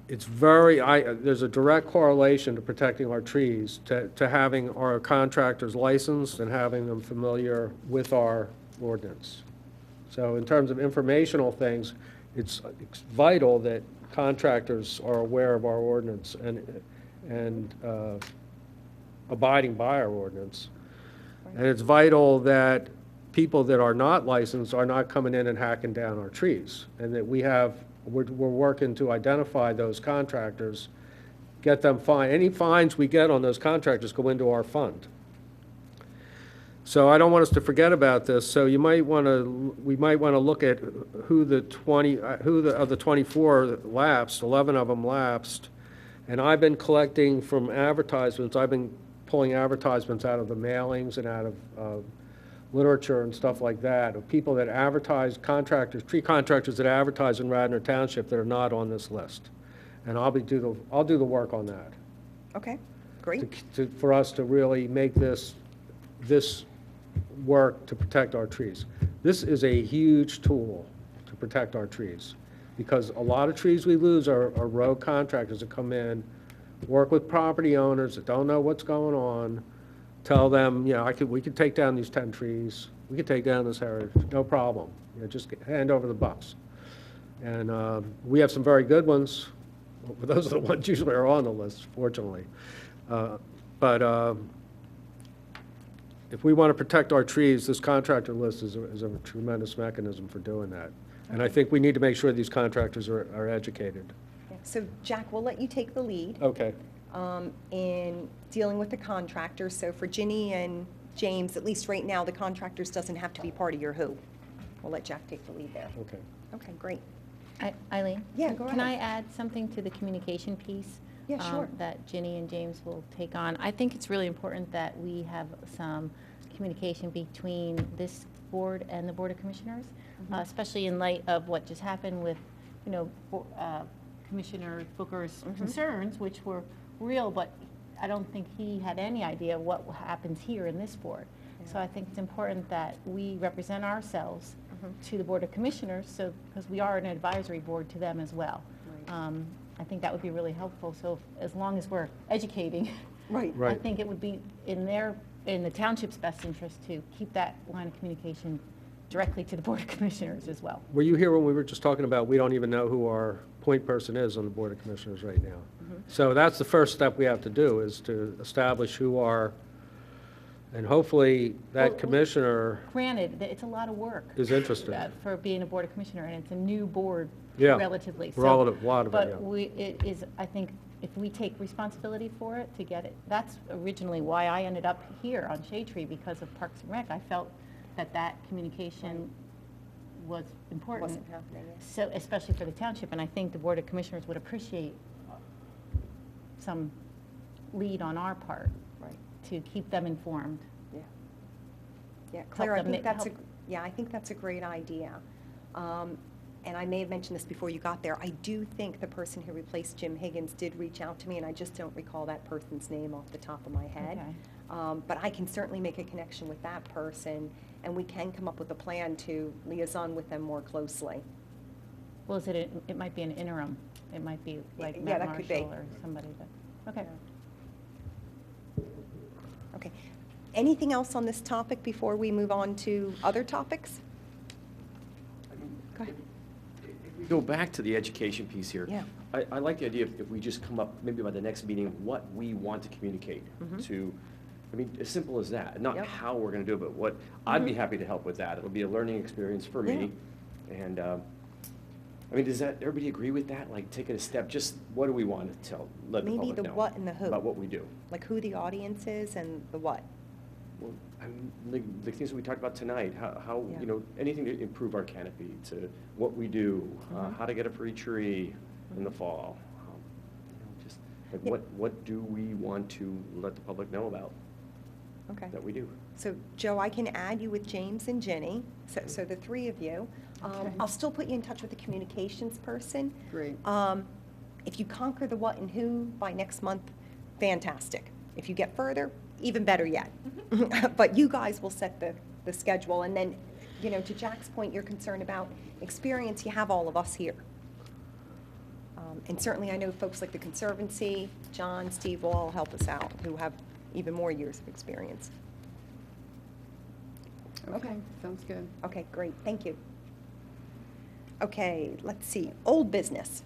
it's there's a direct correlation to protecting our trees, to having our contractors licensed and having them familiar with our ordinance. So in terms of informational things, it's vital that contractors are aware of our ordinance and abiding by our ordinance. And it's vital that people that are not licensed are not coming in and hacking down our trees, and that we're working to identify those contractors, get them fined. Any fines we get on those contractors go into our fund. So I don't want us to forget about this, so we might want to look at who of the 24 lapsed, 11 of them lapsed, and I've been collecting from advertisements, I've been pulling advertisements out of the mailings and out of literature and stuff like that, of people that advertise, tree contractors that advertise in Radnor Township that are not on this list. And I'll do the work on that. Okay, great. For us to really make this work to protect our trees. This is a huge tool to protect our trees, because a lot of trees we lose are rogue contractors that come in, work with property owners that don't know what's going on, tell them, we could take down these 10 trees, we could take down this heritage, no problem. Just hand over the bucks. And we have some very good ones. But those are the ones usually are on the list, fortunately. But if we want to protect our trees, this contractor list is a tremendous mechanism for doing that. And I think we need to make sure these contractors are educated. Yeah. So Jack, we'll let you take the lead. Okay. In dealing with the contractors. So for Ginny and James, at least right now, the contractors doesn't have to be part of your who. We'll let Jack take the lead there. Okay. Okay, great. Eileen? Yeah, go Can I ahead. add something to the communication piece? Yeah, sure. That Ginny and James will take on. I think it's really important that we have some communication between this board and the Board of Commissioners, especially in light of what just happened with, Commissioner Booker's concerns, which were real, but I don't think he had any idea what happens here in this board. So I think it's important that we represent ourselves to the Board of Commissioners, because we are an advisory board to them as well. Right. I think that would be really helpful. So as long as we're educating, Right. I think it would be in the township's best interest to keep that line of communication directly to the Board of Commissioners as well. Were you here when we were just talking about, we don't even know who our point person is on the Board of Commissioners right now? So that's the first step we have to do, is to establish who our, and hopefully that Well, commissioner Granted, that it's a lot of work. is interested. For being a Board of Commissioner, and it's a new board Yeah, relatively. relative- lot of it, yeah. But it is, I think, if we take responsibility for it to get it, that's originally why I ended up here on Shade Tree, because of Parks and Rec. I felt that communication was important. Wasn't happening, yeah. So, especially for the township, and I think the Board of Commissioners would appreciate some lead on our part. Right. To keep them informed. Yeah. Yeah, Claire, I them think help- I think that's a great idea. And I may have mentioned this before you got there. I do think the person who replaced Jim Higgins did reach out to me, and I just don't recall that person's name off the top of my head. Okay. But I can certainly make a connection with that person, and we can come up with a plan to liaison with them more closely. Well, it might be an interim. It might be like Yeah, Matt that could be. Marshall or somebody that, okay. Okay. Anything else on this topic before we move on to other topics? Go ahead. If we go back to the education piece here. Yeah. I like the idea if we just come up, maybe by the next meeting, what we want to communicate to, I mean, as simple as that. Not Yep. how we're going to do it, but what, I'd be happy to help with that. It'll be a learning experience for me. And, I mean, does that, everybody agree with that? Like, taking a step, just what do we want to let the Maybe public the know? what and the who. About what we do. Like who the audience is and the what. Well, I mean, the things that we talked about tonight, how Yeah. anything to improve our canopy, to what we do, how to get a free tree in the fall. Just like Yeah. what do we want to let the public know about Okay. that we do? So, Joe, I can add you with James and Ginny, so the three of you. I'll still put you in touch with the communications person. Great. If you conquer the what and who by next month, fantastic. If you get further, even better yet. But you guys will set the schedule, and then, to Jack's point, you're concerned about experience, you have all of us here. And certainly I know folks like the Conservancy, John, Steve will all help us out, who have even more years of experience. Okay, sounds good. Okay, great, thank you. Okay, let's see, old business.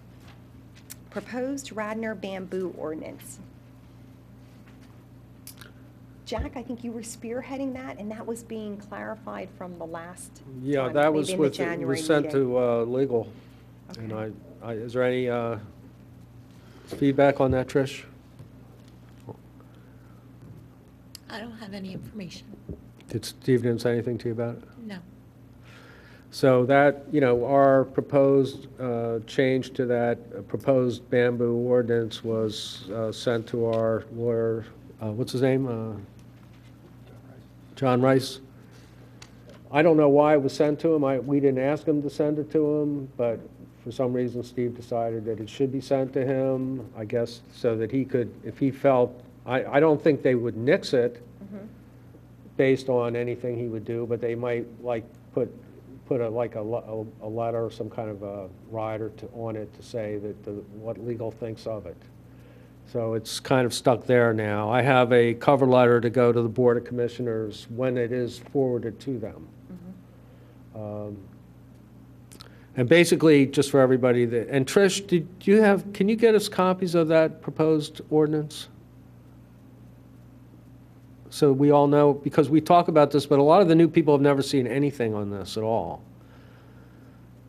Proposed Radnor bamboo ordinance. Jack, I think you were spearheading that, and that was being clarified from the last Yeah, time, that maybe was in the with, January was sent meeting. to legal. And is there any feedback on that, Trish? I don't have any information. Did Steve didn't say anything to you about it? No. So that, our proposed change to that proposed bamboo ordinance was sent to our lawyer, what's his name? John Rice. I don't know why it was sent to him. We didn't ask him to send it to him, but for some reason Steve decided that it should be sent to him, I guess, so that he could, if he felt, I don't think they would nix it based on anything he would do, but they might put a letter or some kind of a rider on it to say that what legal thinks of it. So it's kind of stuck there now. I have a cover letter to go to the Board of Commissioners when it is forwarded to them. And basically, just for everybody, and Trish, can you get us copies of that proposed ordinance? So we all know, because we talk about this, but a lot of the new people have never seen anything on this at all.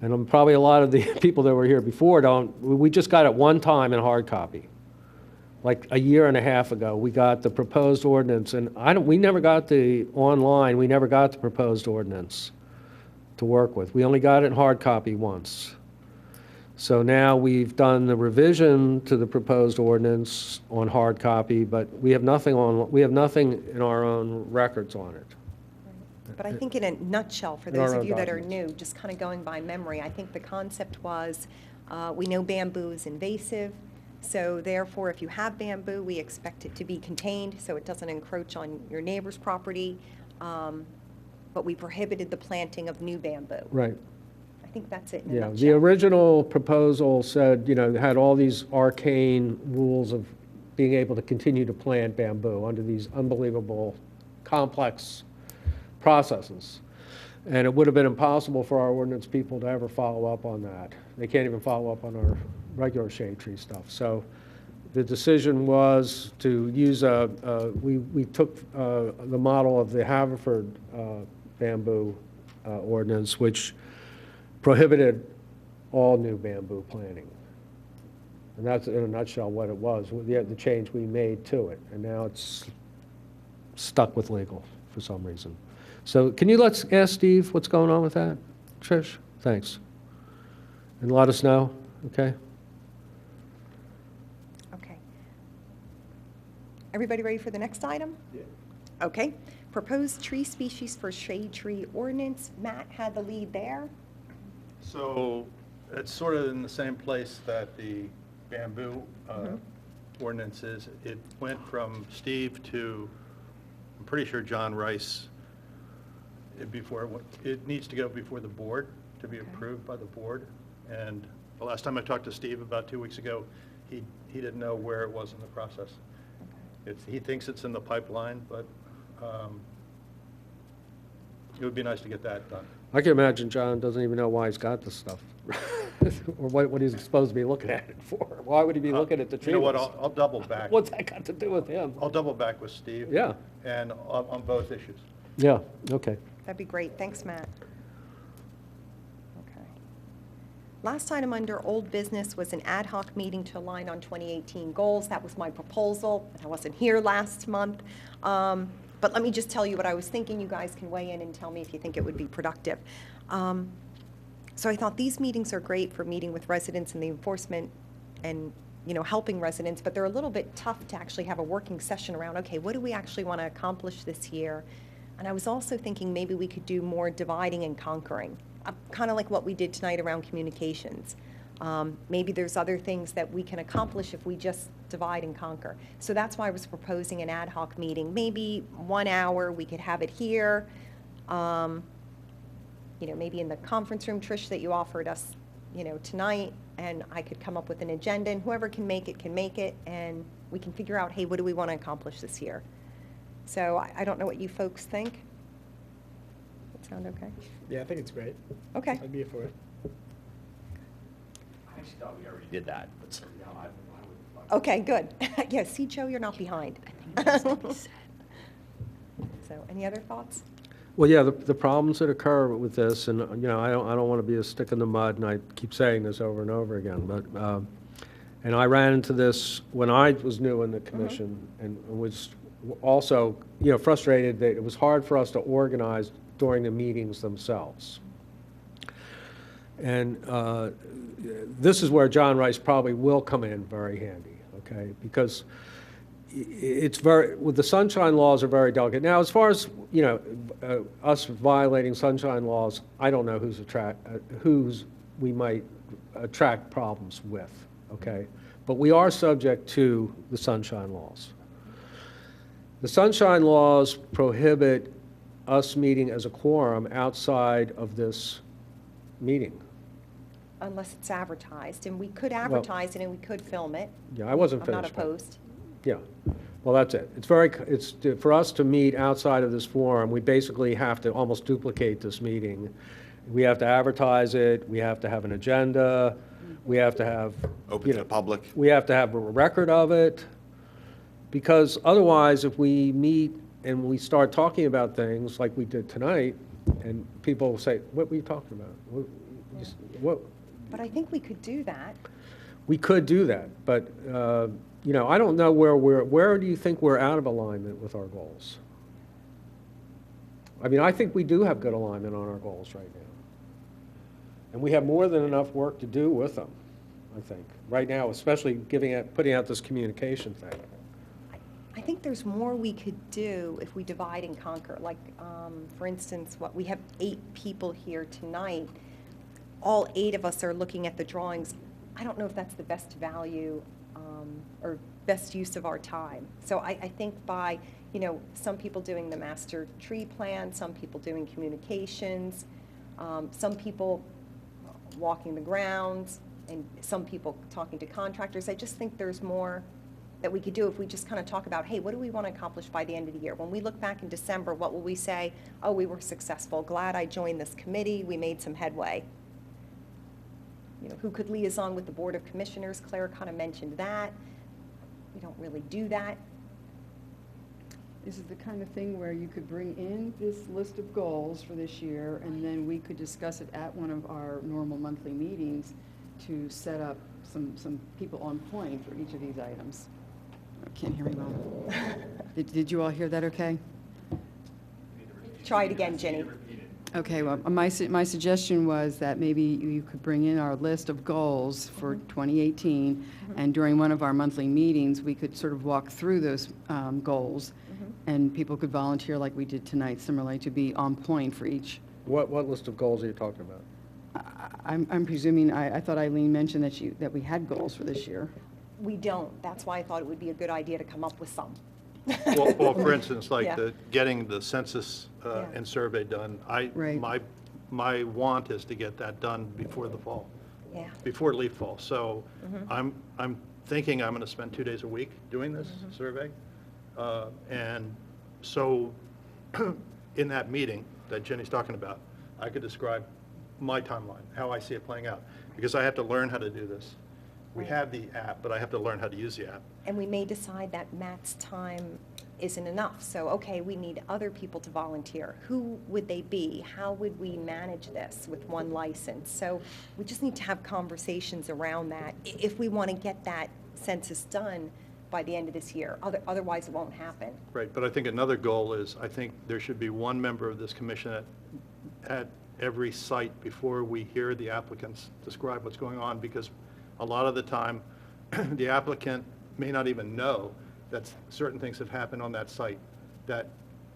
And probably a lot of the people that were here before we just got it one time in hard copy. Like a year and a half ago, we got the proposed ordinance, and we never got we never got the proposed ordinance to work with. We only got it in hard copy once. So now we've done the revision to the proposed ordinance on hard copy, but we have nothing in our own records on it. But I think in a nutshell, for In our those of own you that are documents. new, just kind of going by memory, I think the concept was, we know bamboo is invasive, so therefore, if you have bamboo, we expect it to be contained so it doesn't encroach on your neighbor's property, but we prohibited the planting of new bamboo. Right. I think that's it in a Yeah, nutshell. the original proposal said, had all these arcane rules of being able to continue to plant bamboo under these unbelievable, complex processes. And it would have been impossible for our ordinance people to ever follow up on that. They can't even follow up on our regular shade tree stuff. So the decision was to use we took the model of the Haverford bamboo ordinance, which prohibited all new bamboo planting. And that's in a nutshell what it was, the change we made to it. And now it's stuck with legal for some reason. So can you ask Steve what's going on with that? Trish? Thanks. And let us know, okay? Okay. Everybody ready for the next item? Yeah. Okay. Proposed tree species for shade tree ordinance. Matt had the lead there. So it's sort of in the same place that the bamboo ordinance is. It went from Steve to, I'm pretty sure, John Rice. It needs to go before the board to be approved by the board. And the last time I talked to Steve about 2 weeks ago, he didn't know where it was in the process. He thinks it's in the pipeline, but it would be nice to get that done. I can imagine John doesn't even know why he's got this stuff, or what he's supposed to be looking at it for. Why would he be looking at the tree? You know what, list? I'll double back. What's that got to do with him? I'll double back with Steve. Yeah. And on both issues. Yeah, okay. That'd be great. Thanks, Matt. Okay. Last item under old business was an ad hoc meeting to align on 2018 goals. That was my proposal. I wasn't here last month. But let me just tell you what I was thinking. You guys can weigh in and tell me if you think it would be productive. So I thought these meetings are great for meeting with residents and the enforcement and helping residents, but they're a little bit tough to actually have a working session around, okay, what do we actually want to accomplish this year? And I was also thinking maybe we could do more dividing and conquering, kind of like what we did tonight around communications. Maybe there's other things that we can accomplish if we just divide and conquer. So that's why I was proposing an ad hoc meeting. Maybe 1 hour, we could have it here. Maybe in the conference room, Trish, that you offered us, tonight, and I could come up with an agenda, and whoever can make it, and we can figure out, hey, what do we want to accomplish this year? So I don't know what you folks think. That sound okay? Yeah, I think it's great. Okay. I'd be for it. I actually thought we already did that, but so, no, I would. Okay, good. Yeah, see, Joe, you're not behind. So, any other thoughts? Well, yeah, the problems that occur with this, and, I don't want to be a stick in the mud, and I keep saying this over and over again, but, and I ran into this when I was new in the commission, and was also, frustrated that it was hard for us to organize during the meetings themselves. And this is where John Rice probably will come in very handy, okay? Because with the sunshine laws are very delicate. Now, as far as, us violating sunshine laws, I don't know who's we might attract problems with, okay? But we are subject to the sunshine laws. The sunshine laws prohibit us meeting as a quorum outside of this meeting. Unless it's advertised, and we could advertise it and we could film it. Yeah, I wasn't I'm finished. not opposed. Yeah, well, that's it. For us to meet outside of this forum, we basically have to almost duplicate this meeting. We have to advertise it, we have to have an agenda, we have to have. Open to the public. We have to have a record of it, because otherwise, if we meet and we start talking about things like we did tonight, and people will say, what were you talking about? What? But I think we could do that. We could do that, but, I don't know where do you think we're out of alignment with our goals? I mean, I think we do have good alignment on our goals right now. And we have more than enough work to do with them. I think, right now, especially putting out this communication thing. I think there's more we could do if we divide and conquer. Like, for instance, we have 8 people here tonight. All 8 of us are looking at the drawings. I don't know if that's the best value or best use of our time. So I think by, some people doing the master tree plan, some people doing communications, some people walking the grounds, and some people talking to contractors. I just think there's more that we could do if we just kind of talk about, hey, what do we want to accomplish by the end of the year? When we look back in December, what will we say? Oh, we were successful. Glad I joined this committee. We made some headway. Who could liaison with the Board of Commissioners? Claire kind of mentioned that. We don't really do that. This is the kind of thing where you could bring in this list of goals for this year, and then we could discuss it at one of our normal monthly meetings to set up some people on point for each of these items. I can't hear me well. Did you all hear that okay? Try it again, Jenny. Okay, well, my suggestion was that maybe you could bring in our list of goals for 2018, and during one of our monthly meetings, we could sort of walk through those goals, and people could volunteer like we did tonight, similarly, to be on point for each. What list of goals are you talking about? I'm presuming, I thought Eileen mentioned that we had goals for this year. We don't. That's why I thought it would be a good idea to come up with some. Well, for instance, like Yeah. getting the census Yeah. and survey done, Right. my want is to get that done before the fall, Yeah. before leaf fall. So Mhm. I'm thinking I'm going to spend 2 days a week doing this survey. And so in that meeting that Jenny's talking about, I could describe my timeline, how I see it playing out, because I have to learn how to do this. We Right. have the app, but I have to learn how to use the app. And we may decide that Matt's time isn't enough. So, okay, we need other people to volunteer. Who would they be? How would we manage this with one license? So we just need to have conversations around that if we want to get that census done by the end of this year. Otherwise, it won't happen. Right, but I think another goal is, I think there should be one member of this commission at every site before we hear the applicants describe what's going on, because a lot of the time, the applicant may not even know that certain things have happened on that site that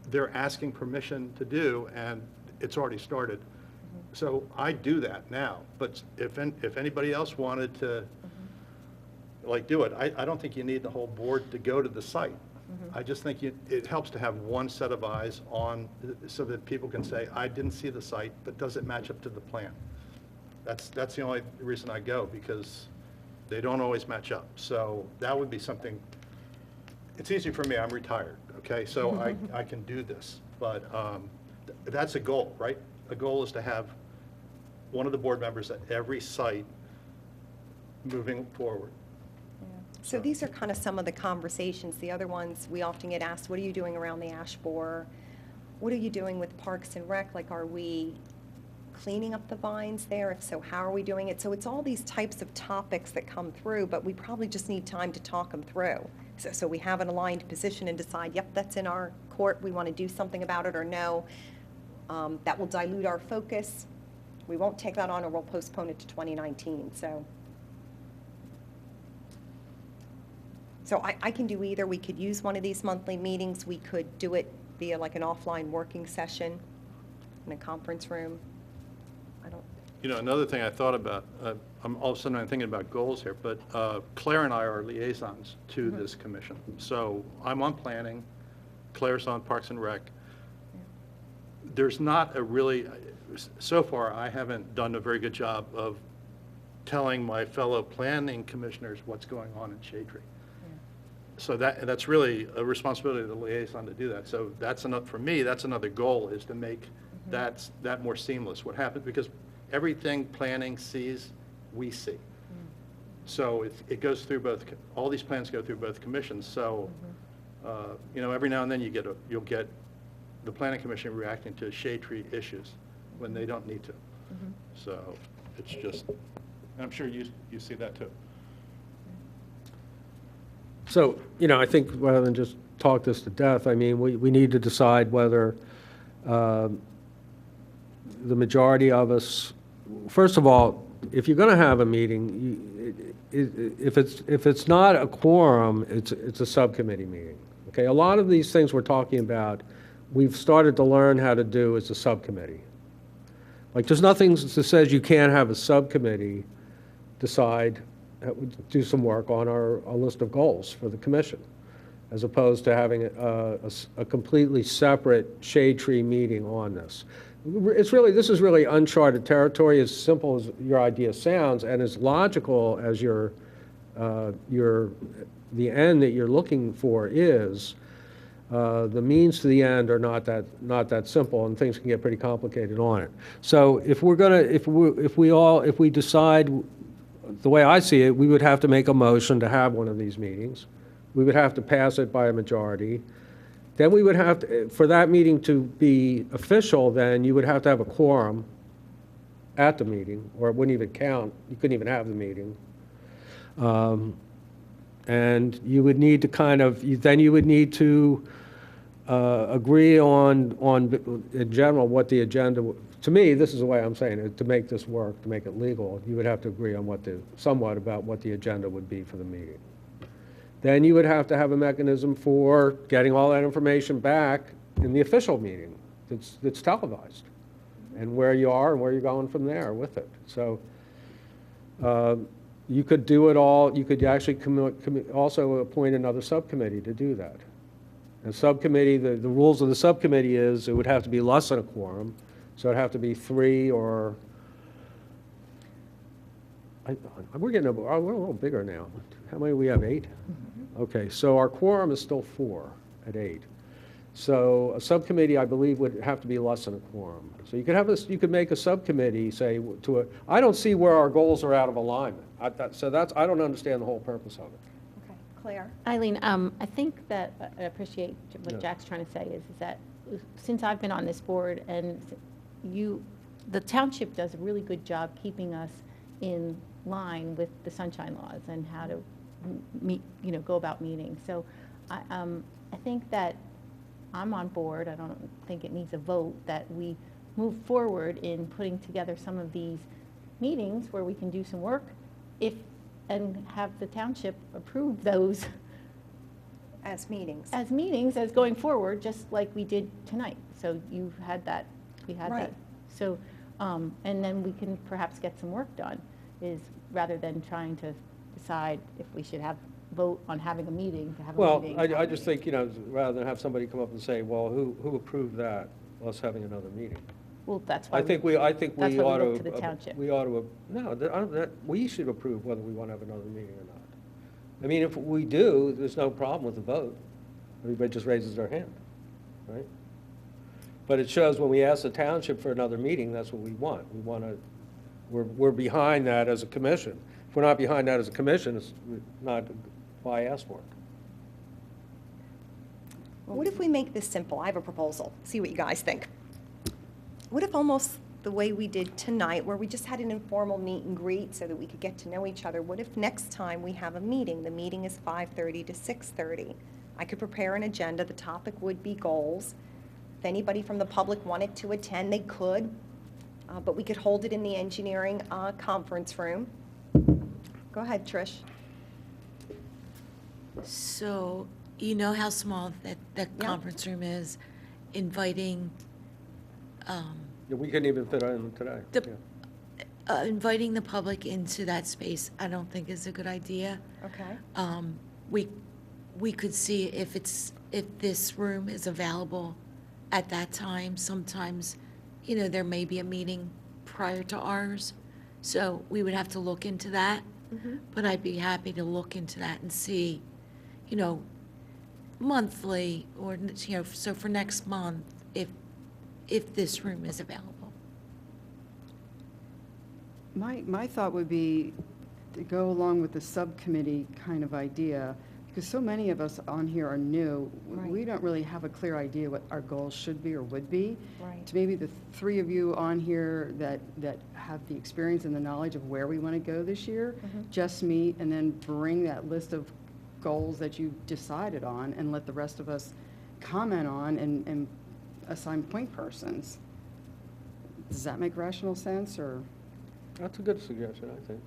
they're asking permission to do, and it's already started. So I do that now, but if anybody else wanted to, like, do it, I don't think you need the whole board to go to the site. I just think it helps to have one set of eyes on, so that people can say, I didn't see the site, but does it match up to the plan? That's the only reason I go, because they don't always match up. So that would be something, it's easy for me, I'm retired, okay? So I can do this, but that's a goal, right? A goal is to have one of the board members at every site moving forward. So these are kind of some of the conversations. The other ones, we often get asked, what are you doing around the ash borer? What are you doing with Parks and Rec? Like, are we cleaning up the vines there? If so, how are we doing it? So it's all these types of topics that come through, but we probably just need time to talk them through. So we have an aligned position and decide, yep, that's in our court, we want to do something about it, or no. That will dilute our focus. We won't take that on, or we'll postpone it to 2019, So I can do either. We could use one of these monthly meetings. We could do it via like an offline working session in a conference room. I don't. You know, another thing I thought about, all of a sudden I'm thinking about goals here, but Claire and I are liaisons to this commission. So I'm on planning, Claire's on Parks and Rec. There's not a really, so far I haven't done a very good job of telling my fellow planning commissioners what's going on in Shade Tree. So that's really a responsibility of the liaison to do that. So that's enough, for me, that's another goal, is to make that more seamless. What happens, because everything planning sees, we see. So it goes through both, all these plans go through both commissions. So, you know, every now and then you'll get the planning commission reacting to shade tree issues when they don't need to. So it's just, I'm sure you see that too. So, you know, I think rather than just talk this to death, I mean, we need to decide whether the majority of us, first of all, if you're going to have a meeting, if it's not a quorum, it's a subcommittee meeting. Okay, a lot of these things we're talking about, we've started to learn how to do as a subcommittee. Like, there's nothing that says you can't have a subcommittee decide, do some work on our list of goals for the commission, as opposed to having a completely separate shade tree meeting on this. This is really uncharted territory, as simple as your idea sounds, and as logical as the end that you're looking for is. The means to the end are not that simple, and things can get pretty complicated on it. So if we decide, the way I see it, we would have to make a motion to have one of these meetings. We would have to pass it by a majority. Then we would have to, for that meeting to be official, then you would have to have a quorum at the meeting, or it wouldn't even count. You couldn't even have the meeting. And you would need to then you would need to agree on in general what the agenda, to me, this is the way I'm saying it, to make this work, to make it legal, you would have to agree on somewhat about what the agenda would be for the meeting. Then you would have to have a mechanism for getting all that information back in the official meeting that's televised, and where you are and where you're going from there with it. So you could do it all. You could actually also appoint another subcommittee to do that. And subcommittee, the rules of the subcommittee is it would have to be less than a quorum, so it'd have to be 3 or. We're a little bigger now. How many do we have? 8? Okay, so our quorum is still 4 at 8. So a subcommittee, I believe, would have to be less than a quorum. So you could make a subcommittee, say, I don't see where our goals are out of alignment. I don't understand the whole purpose of it. Okay, Claire? Eileen, I think that I appreciate what Jack's trying to say is that since I've been on this board, and the township does a really good job keeping us in line with the sunshine laws and how to go about meetings. So I think that I'm on board. I don't think it needs a vote that we move forward in putting together some of these meetings where we can do some work and have the township approve those as meetings. As going forward, just like we did tonight. So you had that, we had right. that. So, and then we can perhaps get some work done, rather than trying to decide if we should vote on having a meeting to have a meeting. Well, I just think, rather than have somebody come up and say, well, who approved that, us having another meeting? Well, that's why I think we ought to. Look to the township. We ought to, we should approve whether we want to have another meeting or not. I mean, if we do, there's no problem with the vote. Everybody just raises their hand, right? But it shows when we ask the township for another meeting, that's what we want. We're behind that as a commission. If we're not behind that as a commission, it's not why ask for it. What if we make this simple? I have a proposal. See what you guys think. What if almost the way we did tonight, where we just had an informal meet and greet so that we could get to know each other, what if next time we have a meeting, the meeting is 5:30 to 6:30? I could prepare an agenda. The topic would be goals. If anybody from the public wanted to attend, they could, but we could hold it in the engineering conference room. Go ahead, Trish. So, you know how small that conference room is, inviting, Yeah, we couldn't even fit in today. inviting the public into that space, I don't think is a good idea. Okay. We could see if this room is available at that time. Sometimes, there may be a meeting prior to ours, so we would have to look into that. But I'd be happy to look into that and see, monthly, or, so for next month, if this room is available. My thought would be to go along with the subcommittee kind of idea, because so many of us on here are new. Right. We don't really have a clear idea what our goals should be or would be. Right. To maybe the 3 of you on here that have the experience and the knowledge of where we want to go this year, just meet and then bring that list of goals that you decided on and let the rest of us comment on and assign point persons. Does that make rational sense, or? That's a good suggestion, I think.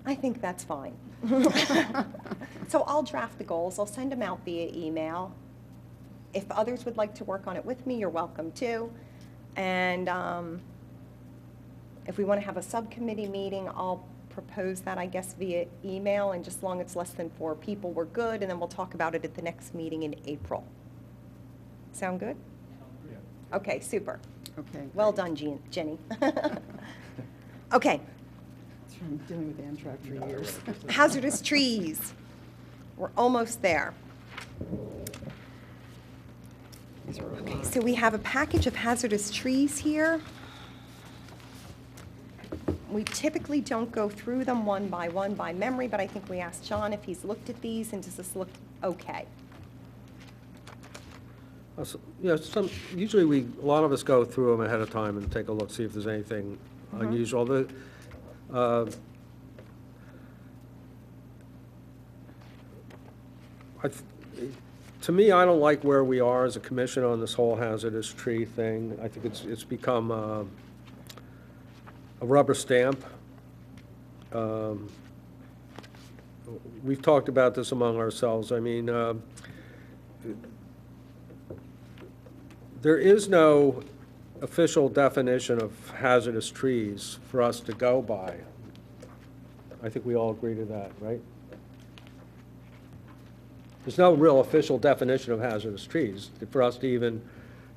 I think that's fine. So I'll draft the goals. I'll send them out via email. If others would like to work on it with me, you're welcome to. And if we want to have a subcommittee meeting, I'll propose that, I guess, via email, and just as long as it's less than 4 people, we're good, and then we'll talk about it at the next meeting in April. Sound good? Okay, super. Okay. Well done, Jenny. Okay, That's what I'm doing with Amtrak for years. hazardous trees. We're almost there. Okay, so we have a package of hazardous trees here. We typically don't go through them one by memory, but I think we asked John if he's looked at these, and does this look okay? Usually a lot of us go through them ahead of time and take a look, see if there's anything unusual. To me, I don't like where we are as a commission on this whole hazardous tree thing. I think it's become a rubber stamp. We've talked about this among ourselves. I mean, there is no official definition of hazardous trees for us to go by. I think we all agree to that, right? There's no real official definition of hazardous trees for us to even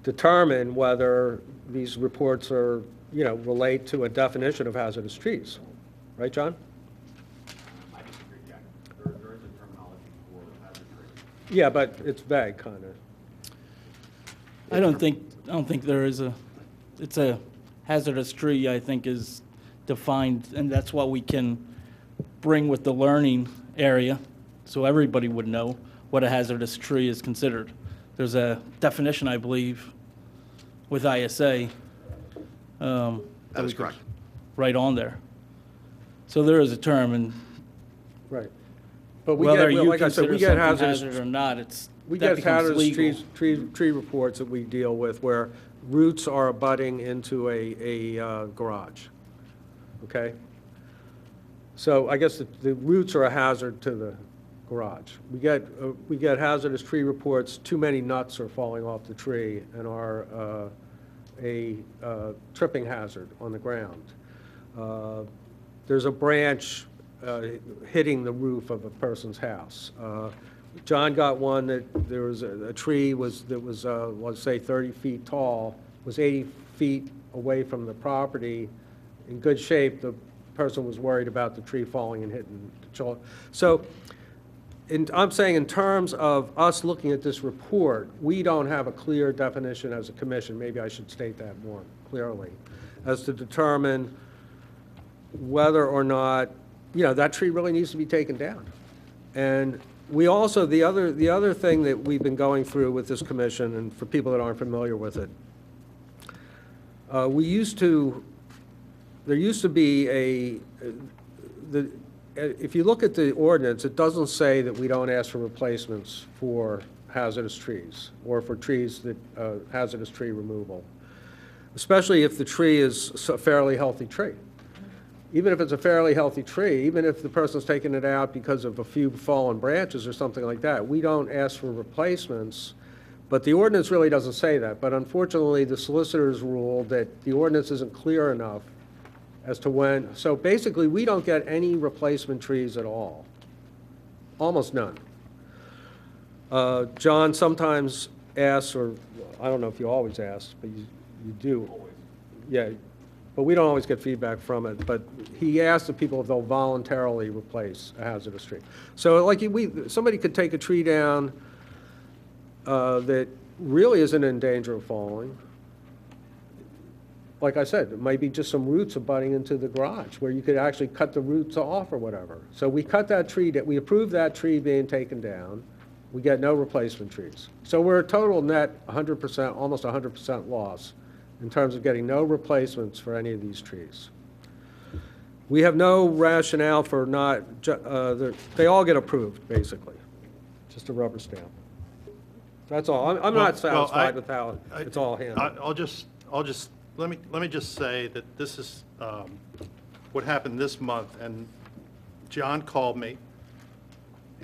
determine whether these reports are, relate to a definition of hazardous trees. Right, John? I disagree, Jack. There is a terminology for hazardous trees. Yeah, but it's vague, kind of. I don't think there is it's a hazardous tree, I think, is defined, and that's what we can bring with the learning area, so everybody would know what a hazardous tree is considered. There's a definition, I believe, with ISA. That is correct. Right on there. So there is a term, and Right. But we whether get, you like I said, consider we get something hazardous hazard or not, We that get becomes hazardous legal. tree reports that we deal with where roots are abutting into a garage, okay? So I guess the roots are a hazard to the garage. We get hazardous tree reports, too many nuts are falling off the tree and are a tripping hazard on the ground. There's a branch hitting the roof of a person's house. John got one that there was a tree that was, let's say, 30 feet tall, was 80 feet away from the property, in good shape. The person was worried about the tree falling and hitting the children. So I'm saying in terms of us looking at this report, we don't have a clear definition as a commission, maybe I should state that more clearly, as to determine whether or not, that tree really needs to be taken down. And we also, the other thing that we've been going through with this commission, and for people that aren't familiar with it, there used to be if you look at the ordinance, it doesn't say that we don't ask for replacements for hazardous trees or for trees that, hazardous tree removal, especially if the tree is a fairly healthy tree. Even if it's a fairly healthy tree, even if the person's taken it out because of a few fallen branches or something like that, we don't ask for replacements. But the ordinance really doesn't say that. But unfortunately, the solicitors ruled that the ordinance isn't clear enough as to when. So basically, we don't get any replacement trees at all, almost none. John sometimes asks, or I don't know if you always ask, but you do. Always. Yeah. But we don't always get feedback from it. But he asked the people if they'll voluntarily replace a hazardous tree. So like somebody could take a tree down that really isn't in danger of falling. Like I said, it might be just some roots abutting into the garage where you could actually cut the roots off or whatever. So we cut that tree, we approved that tree being taken down. We get no replacement trees. So we're a total net 100%, almost 100% loss in terms of getting no replacements for any of these trees. We have no rationale for not, they all get approved, basically. Just a rubber stamp. That's all. I'm not satisfied with how it's all handled. let me just say that this is what happened this month, and John called me.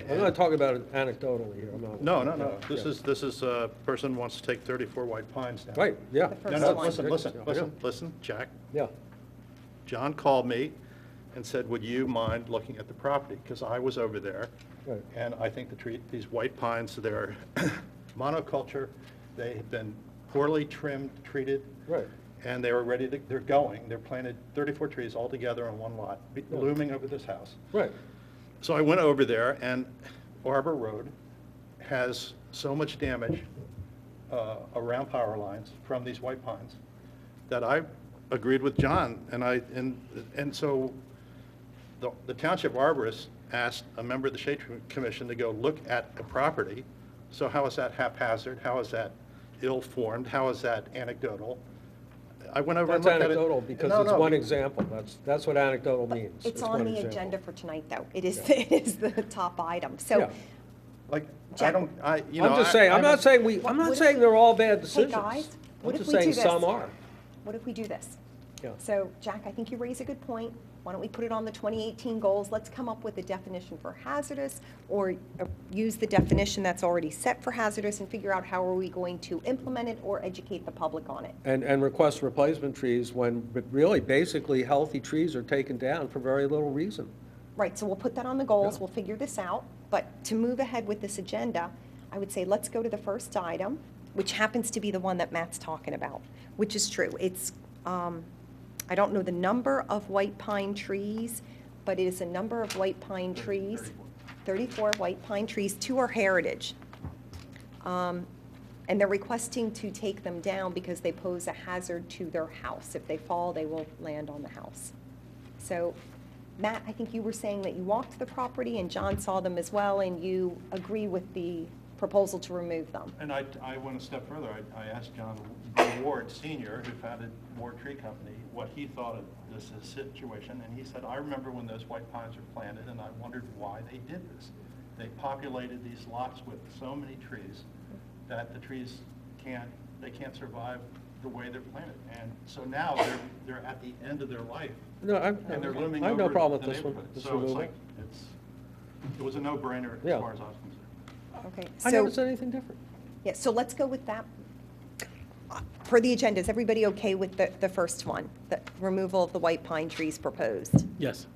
I'm not talking about it anecdotally here, I'm not. No. This is a person who wants to take 34 White Pines down. Right, yeah. No, listen, Jack. Yeah. John called me and said, would you mind looking at the property? Because I was over there, Right. and I think these white pines, they're monoculture. They have been poorly trimmed, treated. Right. And they were ready to, they're going. They're planted 34 trees all together on one lot, looming over this house. Right. So I went over there, and Arbor Road has so much damage around power lines from these white pines that I agreed with John, and so the township arborist asked a member of the Shade Tree Commission to go look at the property. So how is that haphazard? How is that ill-formed? How is that anecdotal? I went over and That's looked at it. anecdotal because it's one example. That's what anecdotal means. It's one on the example. agenda for tonight, though. It is, it is the top item. So, Yeah. Like, Jack- I'm just saying, I'm not saying they're all bad decisions. hey, guys, I'm what if just we do saying this? some are. What if we do this? Yeah. So, Jack, I think you raise a good point. Why don't we put it on the 2018 goals? Let's come up with a definition for hazardous, or use the definition that's already set for hazardous and figure out how are we going to implement it or educate the public on it. And request replacement trees when, but really, basically, healthy trees are taken down for very little reason. Right, so we'll put that on the goals, Yeah. we'll figure this out. But to move ahead with this agenda, I would say let's go to the first item, which happens to be the one that Matt's talking about, which is true. It's, I don't know the number of white pine trees, but it is a number of white pine trees. 34 white pine trees, 2 are heritage. And they're requesting to take them down because they pose a hazard to their house. If they fall, they will land on the house. So, Matt, I think you were saying that you walked the property and John saw them as well, and you agree with the proposal to remove them. And I went a step further. I asked John Ward Sr., who founded Ward Tree Company, what he thought of this situation, and he said, I remember when those white pines were planted, and I wondered why they did this. They populated these lots with so many trees that the trees can't survive the way they're planted. And so now they're at the end of their life. No, And they're looming I have no over problem the with this one. neighborhood. This So it's removal. like, it was a no-brainer Yeah. as far as I was concerned. Okay, I so, never said anything different. yeah, so let's go with that. For the agenda, is everybody okay with the first one? The removal of the white pine trees proposed? Yes.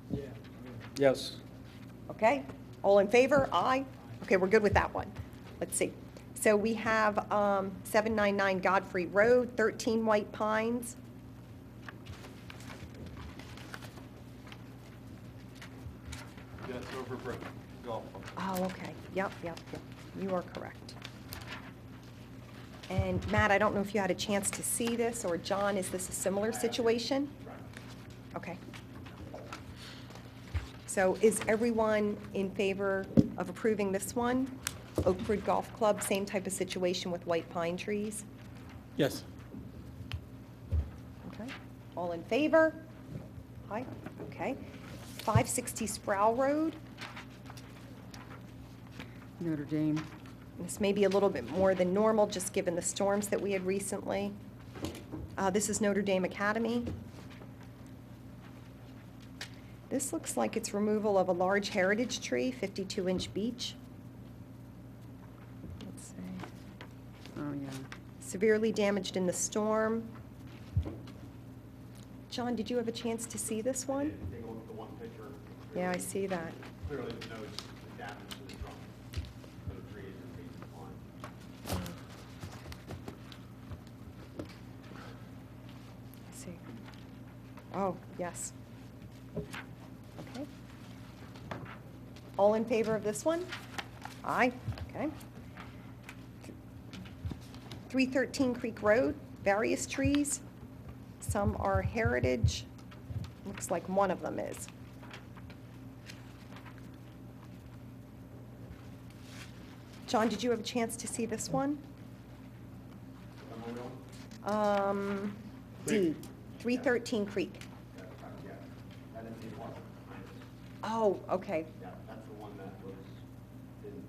Yes. Okay, all in favor? Aye. Okay, we're good with that one. Let's see. So we have 799 Godfrey Road, 13 white pines. That's over Brook Golf Club. Oh, okay. Yep. You are correct. And Matt, I don't know if you had a chance to see this, or John, is this a similar situation? Okay. So is everyone in favor of approving this one? Oakwood Golf Club, same type of situation with white pine trees? Yes. Okay. All in favor? Aye. Okay. 560 Sproul Road. Notre Dame. This may be a little bit more than normal, just given the storms that we had recently. This is Notre Dame Academy. This looks like it's removal of a large heritage tree, 52-inch beech. Let's see. Oh, yeah. Severely damaged in the storm. John, did you have a chance to see this one? Take a look at the one picture. Yeah, I see that. Clearly notes the damage to the trunk, to the trees and trees line. I see. Oh, yes. Okay. All in favor of this one? Aye, okay. 313 Creek Road, various trees. Some are heritage. Looks like one of them is. John, did you have a chance to see this one? D, 313 Creek. Oh, okay. Yeah, that's the one that was in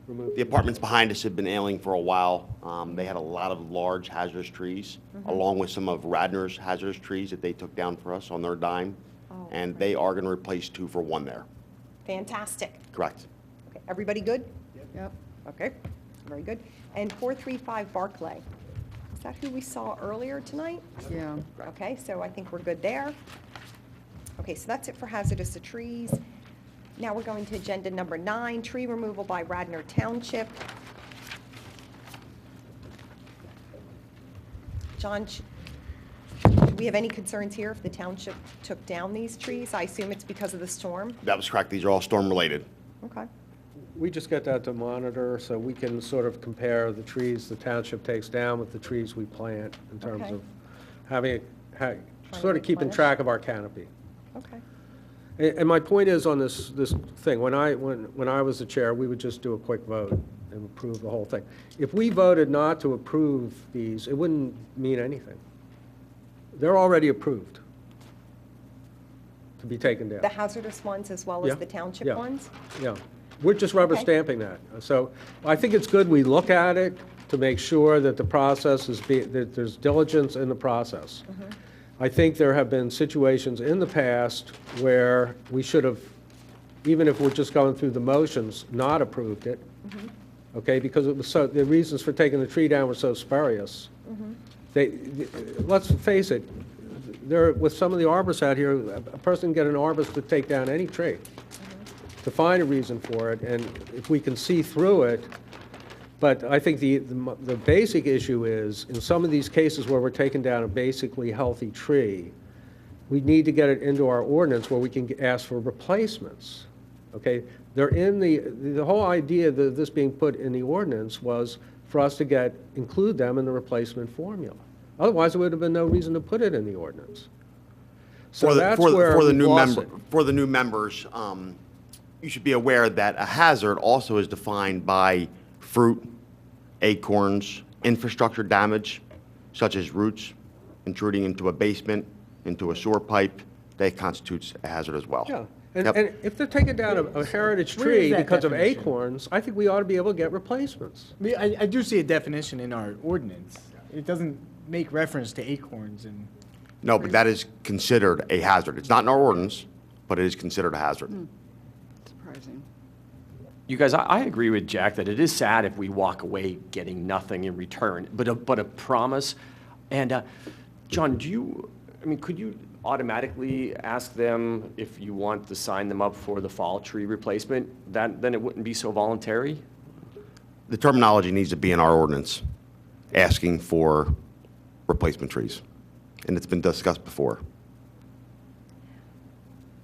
remove? The apartments behind us have been ailing for a while. They had a lot of large hazardous trees, along with some of Radnor's hazardous trees that they took down for us on their dime. Oh, And they are going to replace 2 for 1 there. Fantastic. Correct. Okay, everybody good? Yep. Okay, very good. And 435 Barclay, is that who we saw earlier tonight? Yeah. Okay, so I think we're good there. Okay, so that's it for hazardous trees. Now we're going to agenda number 9, tree removal by Radnor Township. John, do we have any concerns here if the township took down these trees? I assume it's because of the storm? That was correct. These are all storm-related. Okay. We just get that to monitor, so we can sort of compare the trees the township takes down with the trees we plant in terms Okay. of having, sort of keeping replenish. track of our canopy. Okay. And my point is on this thing, when I was the chair, we would just do a quick vote and approve the whole thing. If we voted not to approve these, it wouldn't mean anything. They're already approved to be taken down. The hazardous ones as well as Yeah, the township yeah. ones? Yeah, we're just rubber Okay. stamping that. So I think it's good we look at it to make sure that the process that there's diligence in the process. I think there have been situations in the past where we should have, even if we're just going through the motions, not approved it. Okay, because it was so, the reasons for taking the tree down were so spurious. Let's face it, with some of the arborists out here, a person can get an arborist to take down any tree, to find a reason for it, and if we can see through it. But I think the basic issue is, in some of these cases where we're taking down a basically healthy tree, we need to get it into our ordinance where we can ask for replacements. Okay, they're in the whole idea of this being put in the ordinance was for us to include them in the replacement formula. Otherwise, there would have been no reason to put it in the ordinance. So that's where For the we new lost it. for the new members, you should be aware that a hazard also is defined by fruit, acorns, infrastructure damage, such as roots intruding into a basement, into a sewer pipe. That constitutes a hazard as well. Yeah, Yep. and if they're taking down a heritage Where is tree that because of definition? acorns, I think we ought to be able to get replacements. I mean, I do see a definition in our ordinance. It doesn't make reference to acorns and. No, but that is considered a hazard. It's not in our ordinance, but it is considered a hazard. Surprising. You guys, I agree with Jack that it is sad if we walk away getting nothing in return, but a promise. And John, could you automatically ask them if you want to sign them up for the fall tree replacement? Then it wouldn't be so voluntary? The terminology needs to be in our ordinance, asking for replacement trees. And it's been discussed before.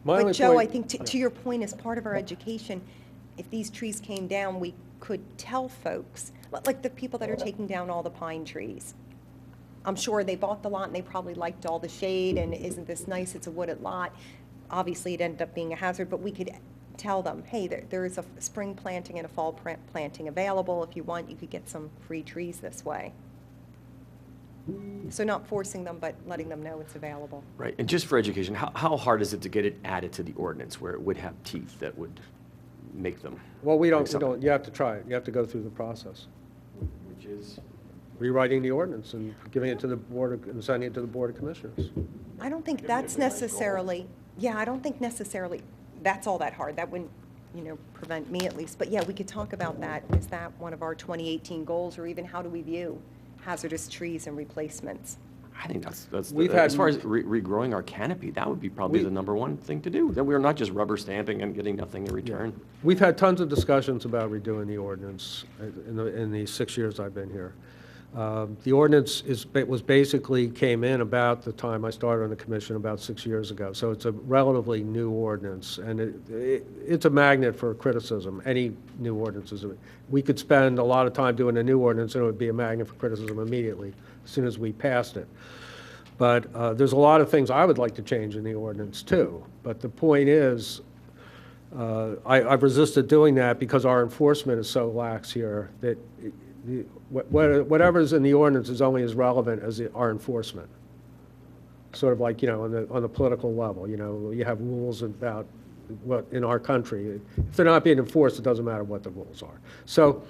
My But only Joe, I point- think to your point, as part of our education, if these trees came down, we could tell folks, like the people that are taking down all the pine trees. I'm sure they bought the lot and they probably liked all the shade and isn't this nice, it's a wooded lot. Obviously, it ended up being a hazard, but we could tell them, hey, there is a spring planting and a fall planting available. If you want, you could get some free trees this way. So not forcing them, but letting them know it's available. Right, and just for education, how hard is it to get it added to the ordinance where it would have teeth that would make them? Well, we make don't, something? you have to try it. You have to go through the process. Which is? Rewriting the ordinance and giving it to the board, and sending it to the Board of Commissioners. I don't think that's necessarily, I don't think necessarily that's all that hard. That wouldn't, prevent me at least. But yeah, we could talk about that. Is that one of our 2018 goals, or even how do we view hazardous trees and replacements? I think that's We've had- as far as regrowing our canopy, that would be probably the number one thing to do. Then we're not just rubber stamping and getting nothing in return. We've had tons of discussions about redoing the ordinance in the 6 years I've been here. The ordinance was basically came in about the time I started on the commission about 6 years ago. So it's a relatively new ordinance, and it's a magnet for criticism. Any new ordinances, we could spend a lot of time doing a new ordinance, and it would be a magnet for criticism immediately as soon as we passed it. But there's a lot of things I would like to change in the ordinance too. But the point is, I've resisted doing that because our enforcement is so lax here that whatever's in the ordinance is only as relevant as our enforcement. Sort of like, on the political level, you have rules about in our country. If they're not being enforced, it doesn't matter what the rules are. So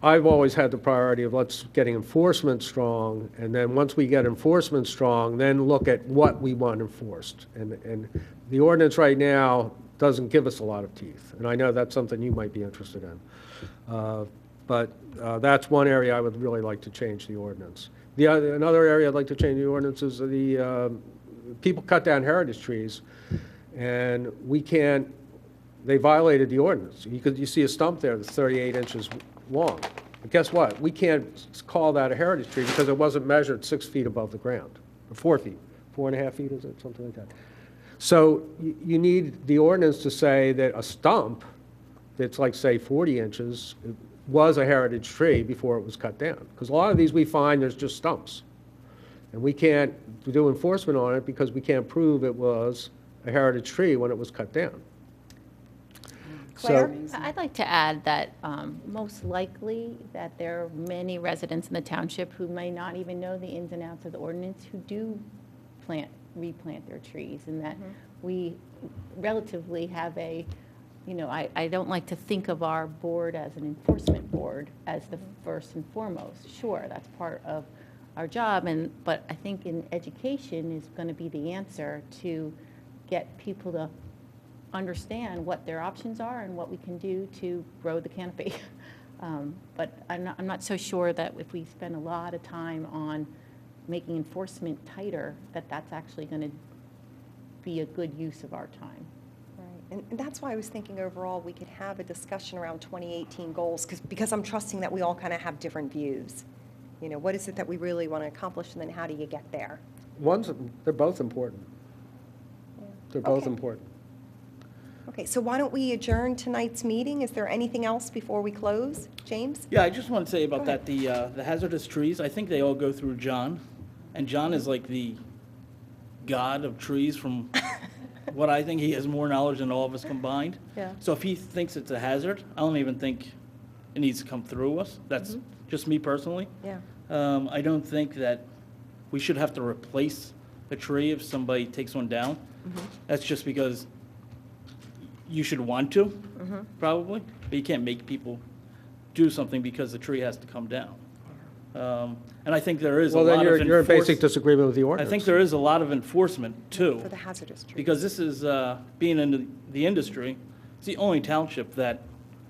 I've always had the priority of let's getting enforcement strong, and then once we get enforcement strong, then look at what we want enforced. And the ordinance right now doesn't give us a lot of teeth, and I know that's something you might be interested in. But that's one area I would really like to change the ordinance. Another area I'd like to change the ordinance is people cut down heritage trees, and we can't, they violated the ordinance. You see a stump there that's 38 inches long. But guess what? We can't call that a heritage tree because it wasn't measured 6 feet above the ground, or 4 feet, 4.5 feet, is it, something like that. So you need the ordinance to say that a stump that's like, say, 40 inches was a heritage tree before it was cut down. Because a lot of these we find there's just stumps. And we can't do enforcement on it because we can't prove it was a heritage tree when it was cut down. Claire? I'd like to add that most likely that there are many residents in the township who may not even know the ins and outs of the ordinance who do replant their trees, and that we relatively have a, I don't like to think of our board as an enforcement board as the first and foremost. Sure, that's part of our job, but I think in education is going to be the answer to get people to understand what their options are and what we can do to grow the canopy. But I'm not so sure that if we spend a lot of time on making enforcement tighter, that that's actually going to be a good use of our time. Right, and that's why I was thinking overall we could have a discussion around 2018 goals, because I'm trusting that we all kind of have different views. What is it that we really want to accomplish, and then how do you get there? They're both important. Yeah. They're both Okay. important. Okay, so why don't we adjourn tonight's meeting? Is there anything else before we close? James? Yeah, I just want to say about Go that, the hazardous trees, I think they all go through John, and John is like the god of trees from what I think. He has more knowledge than all of us combined. Yeah. So if he thinks it's a hazard, I don't even think it needs to come through us. That's just me personally. Yeah. I don't think that we should have to replace a tree if somebody takes one down. That's just because you should want to, probably, but you can't make people do something because the tree has to come down. And I think there is a Well, lot then of you're in basic disagreement with the I ordinance. think there is a lot of enforcement, too. For the hazardous trees. Because this is, being in the industry, it's the only township that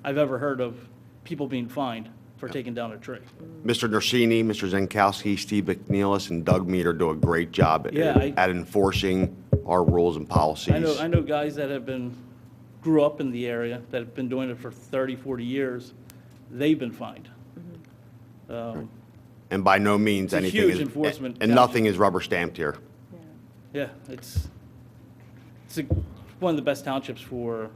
I've ever heard of people being fined for taking down a tree. Mr. Nursini, Mr. Zenkowski, Steve McNeilis, and Doug Meter do a great job at enforcing our rules and policies. I know guys that grew up in the area, that have been doing it for 30, 40 years. They've been fined. And by no means It's a anything huge is, enforcement and nothing is rubber stamped here. Yeah, it's one of the best townships for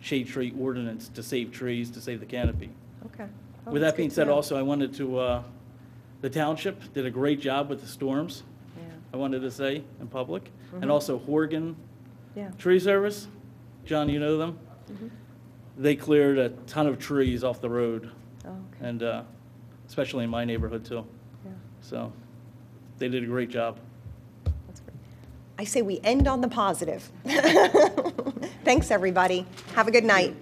shade tree ordinance to save trees, to save the canopy. Okay. Oh, With that's that being good to said, know. also, I wanted to, the township did a great job with the storms, Yeah. I wanted to say in public. And also Horgan Yeah. Tree Service, John, you know them? They cleared a ton of trees off the road, Oh, okay. and especially in my neighborhood, too. Yeah. So they did a great job. That's great. I say we end on the positive. Thanks, everybody. Have a good night.